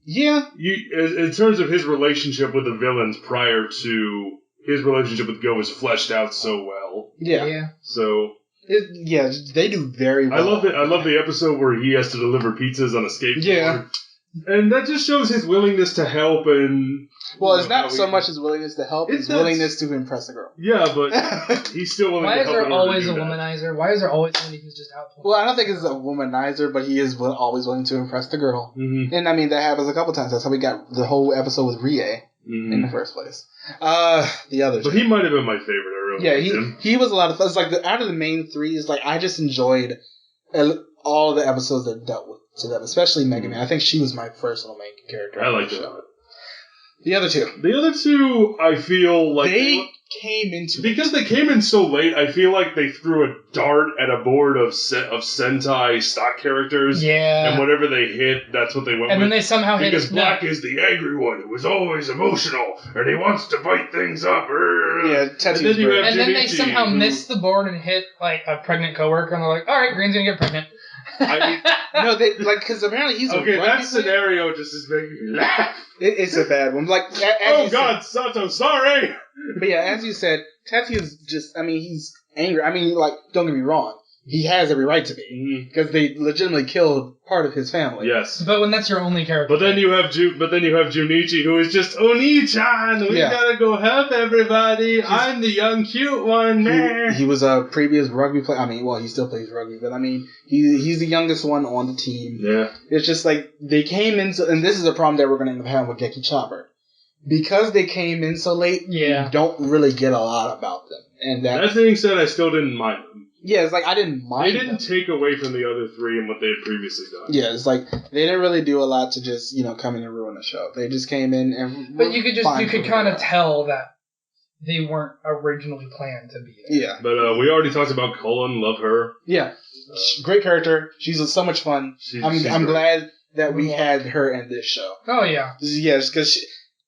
Yeah. In terms of his relationship with the villains prior to his relationship with Go is fleshed out so well. Yeah. So. They do very well. I love it. I love the episode where he has to deliver pizzas on a skateboard. Yeah. And that just shows his willingness to help and... Well, it's not so much his willingness to help, it's willingness to impress a girl. Yeah, but he's still willing to help. Why is there always a womanizer? Why is there always somebody who's just out? Well, I don't think it's a womanizer, but he is always willing to impress the girl. And I mean, that happens a couple times. That's how we got the whole episode with Rie in the first place. The others. But he might have been my favorite. I really liked him. He was a lot of fun. It's out of the main three, I just enjoyed all the episodes that dealt with to them, especially Megami. I think she was my personal main character. I liked her. The other two, I feel like they came into because they came in so late. I feel like they threw a dart at a board of Sentai stock characters. Yeah, and whatever they hit, that's what they went with. And then they somehow hit because Black is the angry one who is always emotional and he wants to bite things up. Yeah, and then they somehow missed the board and hit a pregnant coworker, and they're like, "All right, Green's gonna get pregnant." I mean, no, they because apparently he's okay. That scenario just is making me laugh. It's a bad one. Oh God, Sato, sorry. But yeah, as you said, Tetsuya is just. I mean, he's angry. I mean, don't get me wrong. He has every right to be because they legitimately killed part of his family. Yes, but when that's your only character, but then you have Junichi, who is just Oni-chan. We gotta go help everybody. I'm the young cute one. He was a previous rugby player. I mean, well, he still plays rugby, but I mean, he's the youngest one on the team. Yeah, it's just they came in, and this is a problem that we're gonna end up having with Geki Chopper because they came in so late. Yeah, you don't really get a lot about them, and that being said, I still didn't mind them. Yeah, it's I didn't mind. They didn't take away from the other three and what they had previously done. Yeah, it's they didn't really do a lot to just come in and ruin the show. They just came in and. But you could kind of tell that they weren't originally planned to be there. Yeah, but we already talked about Cologne. Love her. Yeah, great character. She's so much fun. I'm glad that we had her in this show. Oh yeah. Yes, because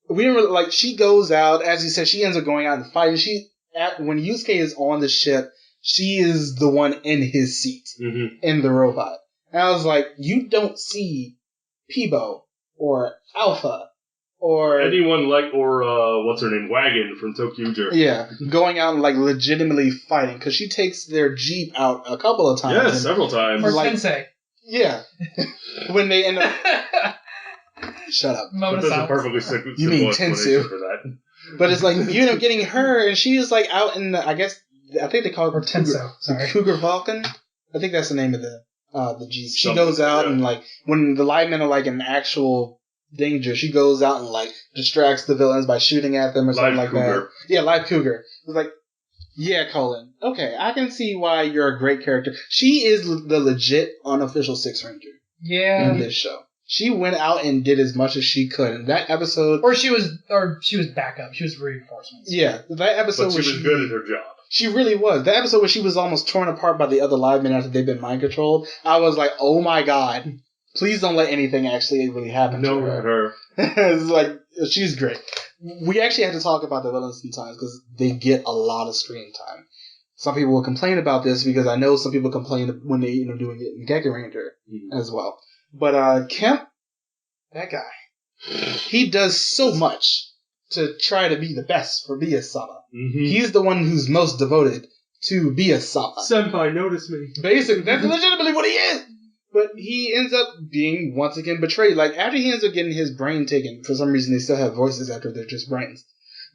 we didn't really she goes out, as you said, she ends up going out and fighting. When Yusuke is on the ship. She is the one in his seat in the robot. And I was like, you don't see Peebo or Alpha or anyone what's her name, Wagon from Tokucast. Yeah, going out and like legitimately fighting because she takes their jeep out a couple of times. Yeah, several times. Or Tensei. Yeah, when they end up. Shut up. Moment but there's of a perfectly simple You mean explanation Tensu. for that. But it's like, you know, getting her, and she's like out in the, I think they call it or Tenso. the Cougar Falcon. I think that's the name of the Jeep. She goes out and like, when the live men are like in actual danger, she goes out and like distracts the villains by shooting at them or something like that. Yeah, Live Cougar. It's like, yeah, Colin. Okay, I can see why you're a great character. She is the legit unofficial Sixth Ranger. Yeah. In this show. She went out and did as much as she could. In that episode... Or she was backup. She was reinforcements. Yeah. That episode but she was good at her job. She really was. The episode where she was almost torn apart by the other live men after they've been mind controlled, I was like, oh my god. Please don't let anything actually really happen to her. It's like, she's great. We actually had to talk about the villains sometimes because they get a lot of screen time. Some people will complain about this because I know some people complain when they doing it in Geki Ranger as well. But Kemp, that guy, he does so much to try to be the best for Bia-sama. Mm-hmm. He's the one who's most devoted to Bia-sama. Senpai, notice me. Basically, that's legitimately what he is. But he ends up being, once again, betrayed. Like, after he ends up getting his brain taken, for some reason they still have voices after they're just brains.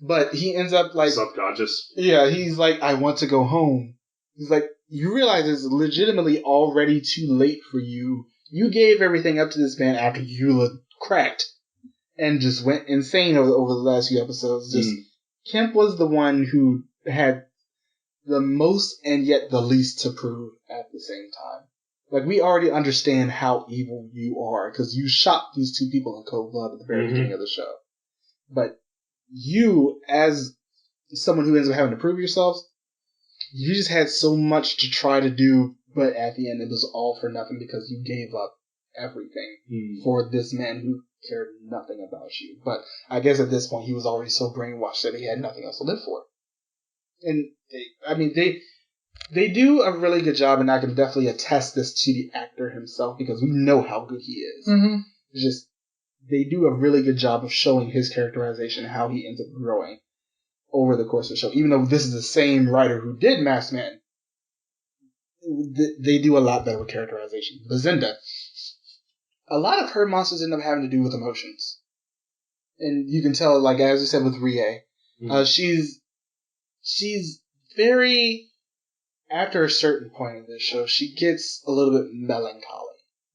But he ends up like... subconscious. Yeah, he's like, I want to go home. He's like, you realize it's legitimately already too late for you. You gave everything up to this man after you cracked and just went insane over the last few episodes. Just Kemp was the one who had the most and yet the least to prove at the same time. Like, we already understand how evil you are because you shot these two people in cold blood at the very beginning of the show. But you, as someone who ends up having to prove yourself, you just had so much to try to do, but at the end it was all for nothing because you gave up everything for this man who cared nothing about you. But I guess at this point he was already so brainwashed that he had nothing else to live for. And they do a really good job, and I can definitely attest this to the actor himself because we know how good he is. Mm-hmm. It's just they do a really good job of showing his characterization, how he ends up growing over the course of the show. Even though this is the same writer who did Masked Man, they do a lot better with characterization. Bazinda, a lot of her monsters end up having to do with emotions. And you can tell, like, as we said with Rie, she's very, after a certain point in this show, she gets a little bit melancholy.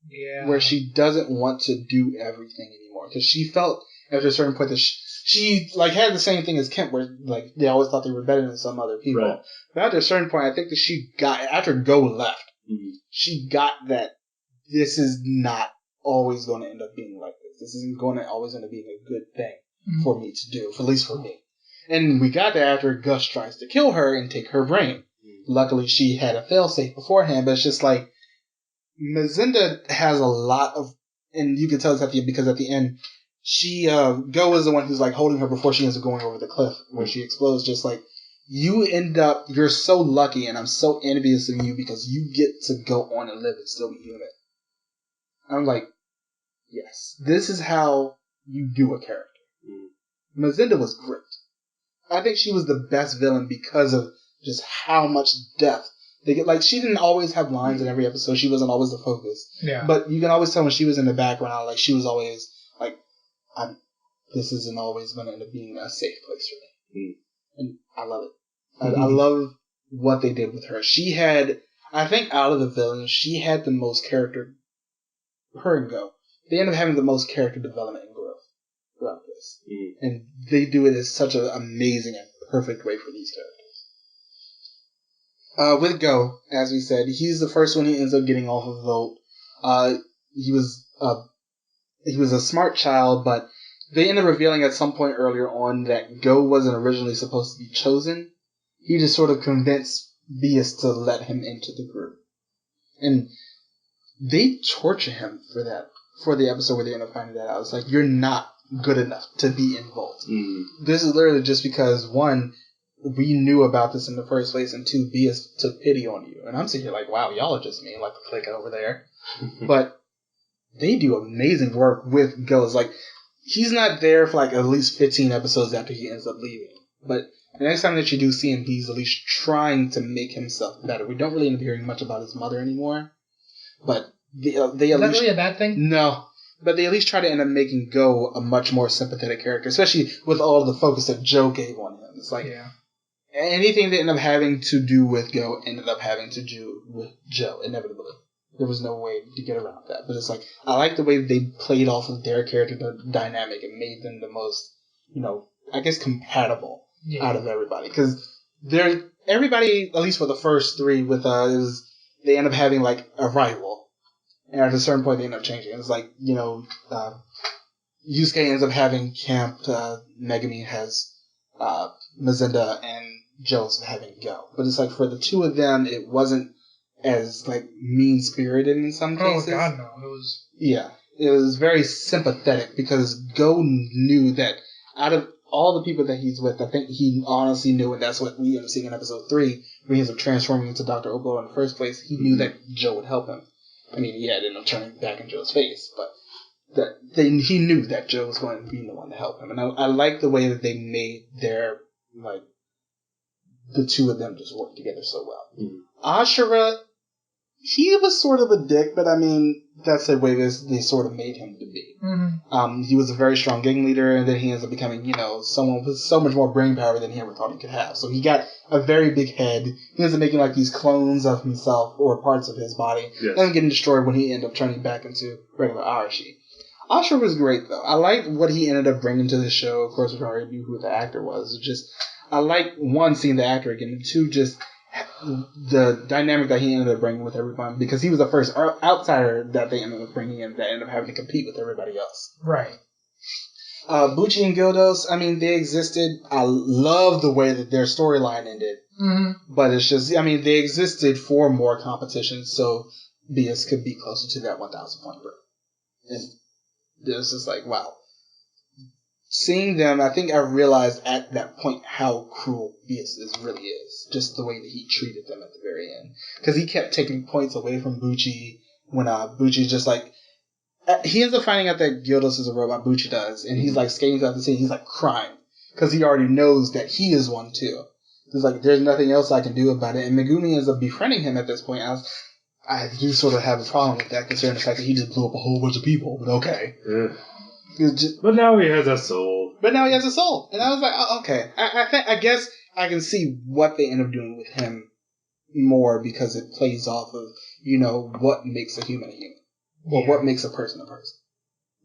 Yeah. Where she doesn't want to do everything anymore. Because she felt, after a certain point, that she like had the same thing as Kemp, where like they always thought they were better than some other people. Right. But after a certain point, I think that she got, after Go left, she got that this is not always going to end up being like this. This isn't going to always end up being a good thing for me to do, at least for me. And we got that after Gus tries to kill her and take her brain. Luckily, she had a failsafe beforehand, but it's just like Mazinda has a lot of, and you can tell this because at the end, she, Go is the one who's like holding her before she ends up going over the cliff where she explodes. Just like, you're so lucky and I'm so envious of you because you get to go on and live and still be human. I'm like, yes, this is how you do a character. Mazinda was great. I think she was the best villain because of just how much depth they get. Like, she didn't always have lines in every episode. She wasn't always the focus. Yeah. But you can always tell when she was in the background, like, she was always like, this isn't always going to end up being a safe place for me. And I love it. I love what they did with her. She had, I think out of the villains, she had the most character, her and Go. They end up having the most character development and growth throughout this. And they do it in such an amazing and perfect way for these characters. With Go, as we said, he's the first one he ends up getting off of Volt. He was a smart child, but they ended up revealing at some point earlier on that Go wasn't originally supposed to be chosen. He just sort of convinced Bias to let him into the group. And they torture him for that, for the episode where they end up finding that out. It's like, you're not good enough to be involved. This is literally just because, one, we knew about this in the first place, and 2, BS took pity on you. And I'm sitting here like, wow, y'all are just mean, like the clique over there. But they do amazing work with Ghost. Like, he's not there for like at least 15 episodes after he ends up leaving. But the next time that you do see him, he's at least trying to make himself better. We don't really end up hearing much about his mother anymore. But they at least... Is that really a bad thing? No. But they at least try to end up making Go a much more sympathetic character, especially with all the focus that Joe gave on him. It's like, anything that ended up having to do with Go ended up having to do with Joe, inevitably. There was no way to get around that. But it's like, I like the way they played off of their character dynamic and made them the most, I guess compatible out of everybody. Because everybody, at least for the first 3, with they end up having like a rival. And at a certain point, they end up changing. It's like, Yusuke ends up having Kemp, Megami has Menda, and Joe's having Go. But it's like, for the 2 of them, it wasn't as like mean-spirited in some cases. Oh God, no! It was. Yeah, it was very sympathetic because Go knew that out of all the people that he's with, I think he honestly knew, and that's what we end up seeing in episode 3, when he ends up transforming into Dr. Obo in the first place. He knew that Joe would help him. I mean, he ended up turning back in Joe's face, but he knew that Joe was going to be the one to help him, and I like the way that they made the 2 of them just work together so well. Ashura, he was sort of a dick, but I mean, that's the way they sort of made him to be. He was a very strong gang leader, and then he ends up becoming, someone with so much more brain power than he ever thought he could have. So he got a very big head. He ends up making like these clones of himself or parts of his body, and getting destroyed when he ended up turning back into regular Arashi. Ashura was great, though. I liked what he ended up bringing to the show. Of course, we already knew who the actor was. I like, 1, seeing the actor again, and 2, just the dynamic that he ended up bringing with everyone, because he was the first outsider that they ended up bringing in that ended up having to compete with everybody else. Right. Bucci and Gildos, I mean, they existed. I love the way that their storyline ended. But it's just, I mean, they existed for more competition, so BS could be closer to that 1,000 point break. And it's just like, wow. Seeing them, I think I realized at that point how cruel BS really is. Just the way that he treated them at the very end. Because he kept taking points away from Bucci when Bucci just like... he ends up finding out that Gildos is a robot, Bucci does, and he's like skating throughout the scene, he's like crying. Because he already knows that he is one too. He's like, there's nothing else I can do about it. And Megumi ends up befriending him at this point. I do sort of have a problem with that, considering the fact that he just blew up a whole bunch of people, but okay. But now he has a soul. And I was like, oh, okay. I guess I can see what they end up doing with him more, because it plays off of, what makes a human a human. Or what makes a person a person.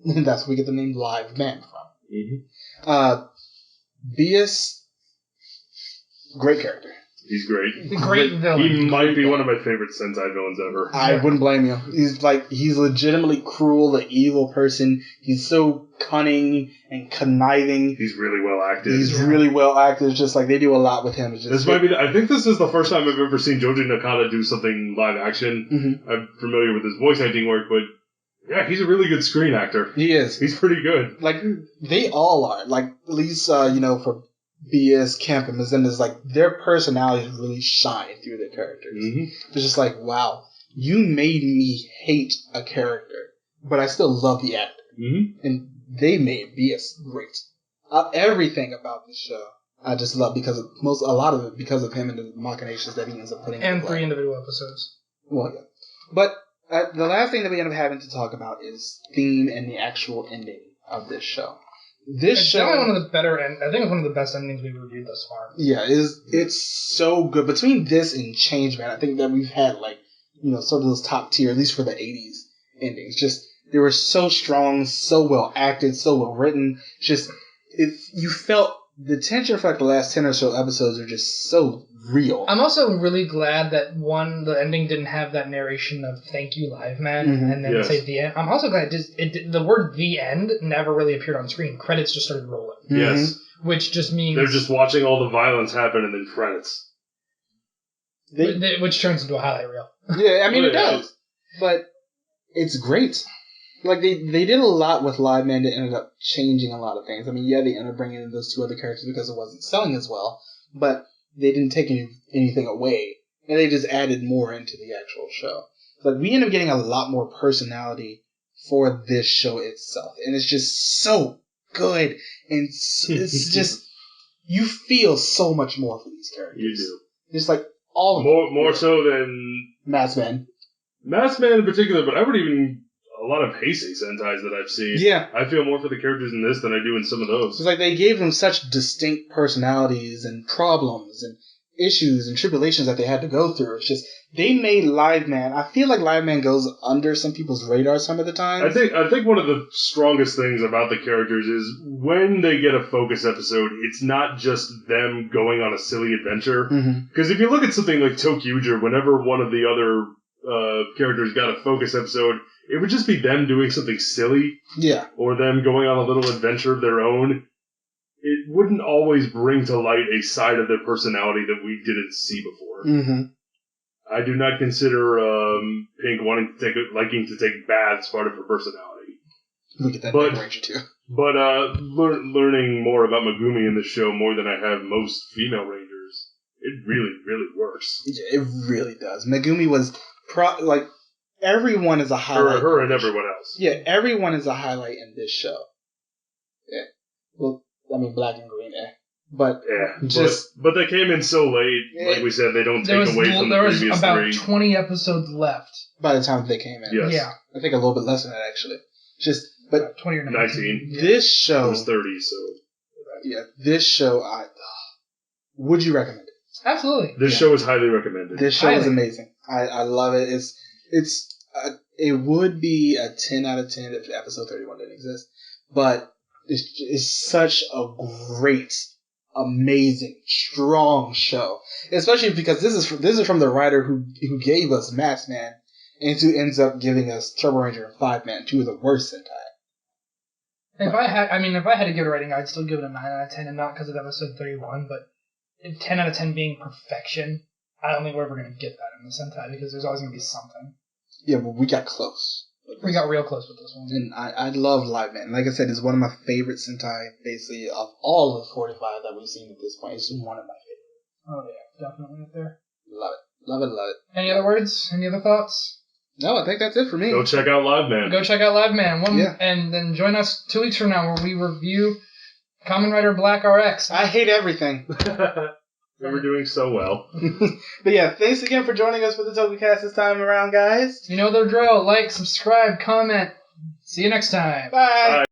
And that's where we get the name Liveman from. Bias, great character. He's great. Great villain. He might be one of my favorite Sentai villains ever. I wouldn't blame you. He's legitimately cruel, an evil person. He's so cunning and conniving. He's really well acted. It's just like they do a lot with him. I think this is the first time I've ever seen Joji Nakata do something live action. I'm familiar with his voice acting work, but yeah, he's a really good screen actor. He is. He's pretty good. Like, they all are. Like, at least, for BS, Kemp, and Mazenda's, like, their personalities really shine through their characters. It's just like, wow, you made me hate a character, but I still love the actor. And they made BS great. Everything about the show, I just love because of a lot of it because of him and the machinations that he ends up putting and 3 individual episodes. Well, yeah. But the last thing that we end up having to talk about is theme and the actual ending of this show. It's definitely one of the better, and I think it's one of the best endings we've reviewed thus far. Yeah, it's so good. Between this and Changeman, I think that we've had, like, sort of those top tier, at least for the 80s endings. Just, they were so strong, so well acted, so well written. Just, you felt the tension for like the last 10 or so episodes are just so real. I'm also really glad that the ending didn't have that narration of "Thank you, Liveman," and then say the end. I'm also glad the word "the end" never really appeared on screen. Credits just started rolling. Yes, which just means they're just watching all the violence happen and then credits. Which turns into a highlight reel. Yeah, I mean it does, but it's great. Like, they did a lot with Liveman that ended up changing a lot of things. I mean, they ended up bringing in those 2 other characters because it wasn't selling as well. but they didn't take anything away, and they just added more into the actual show. Like, we end up getting a lot more personality for this show itself, and it's just so good, and it's just, you feel so much more for these characters. You do. Just like all of them. More so than Masked Man. Masked Man in particular, but I would even a lot of Heisei Sentais that I've seen. Yeah. I feel more for the characters in this than I do in some of those. It's like they gave them such distinct personalities and problems and issues and tribulations that they had to go through. It's just, they made Liveman, I feel like Liveman goes under some people's radar some of the time. I think one of the strongest things about the characters is when they get a focus episode, it's not just them going on a silly adventure. Because if you look at something like Tokucast, whenever one of the other characters got a focus episode, it would just be them doing something silly. Yeah. Or them going on a little adventure of their own. It wouldn't always bring to light a side of their personality that we didn't see before. I do not consider Pink liking to take baths part of her personality. Look at that Ranger too. But learning more about Megumi in this show more than I have most female Rangers, it really, really works. Yeah, it really does. Megumi was everyone is a highlight. Her and everyone else. Yeah, everyone is a highlight in this show. Yeah. Well, I mean, Black and Green, But but they came in so late. Like we said, they don't take away from the previous three. There was about 20 episodes left by the time they came in. Yes. Yeah, I think a little bit less than that actually. But 20 or 19. This show it was 30. So yeah, this show would you recommend it? Absolutely. This show is highly recommended. This show is amazing. I love it. It would be a 10 out of 10 if episode 31 didn't exist, but it's such a great, amazing, strong show. Especially because this is from the writer who gave us Masked Man and who ends up giving us Turbo Ranger and 5-Man, two of the worst Sentai. If I had to give it a rating, I'd still give it a 9 out of 10, and not because of episode 31, but 10 out of 10 being perfection. I don't think we're ever going to get that in the Sentai because there's always going to be something. Yeah, but we got close. We got real close with this one. And I love Liveman. Like I said, it's one of my favorite Sentai, basically, of all of the 45 that we've seen at this point. It's one of my favorites. Oh, yeah. Definitely up there. Love it. Love it, love it. Any other words? Any other thoughts? No, I think that's it for me. Go check out Liveman. And then join us 2 weeks from now where we review Kamen Rider Black RX. I hate everything. We were doing so well. But yeah, thanks again for joining us for the Tokucast this time around, guys. You know the drill. Like, subscribe, comment. See you next time. Bye. Bye.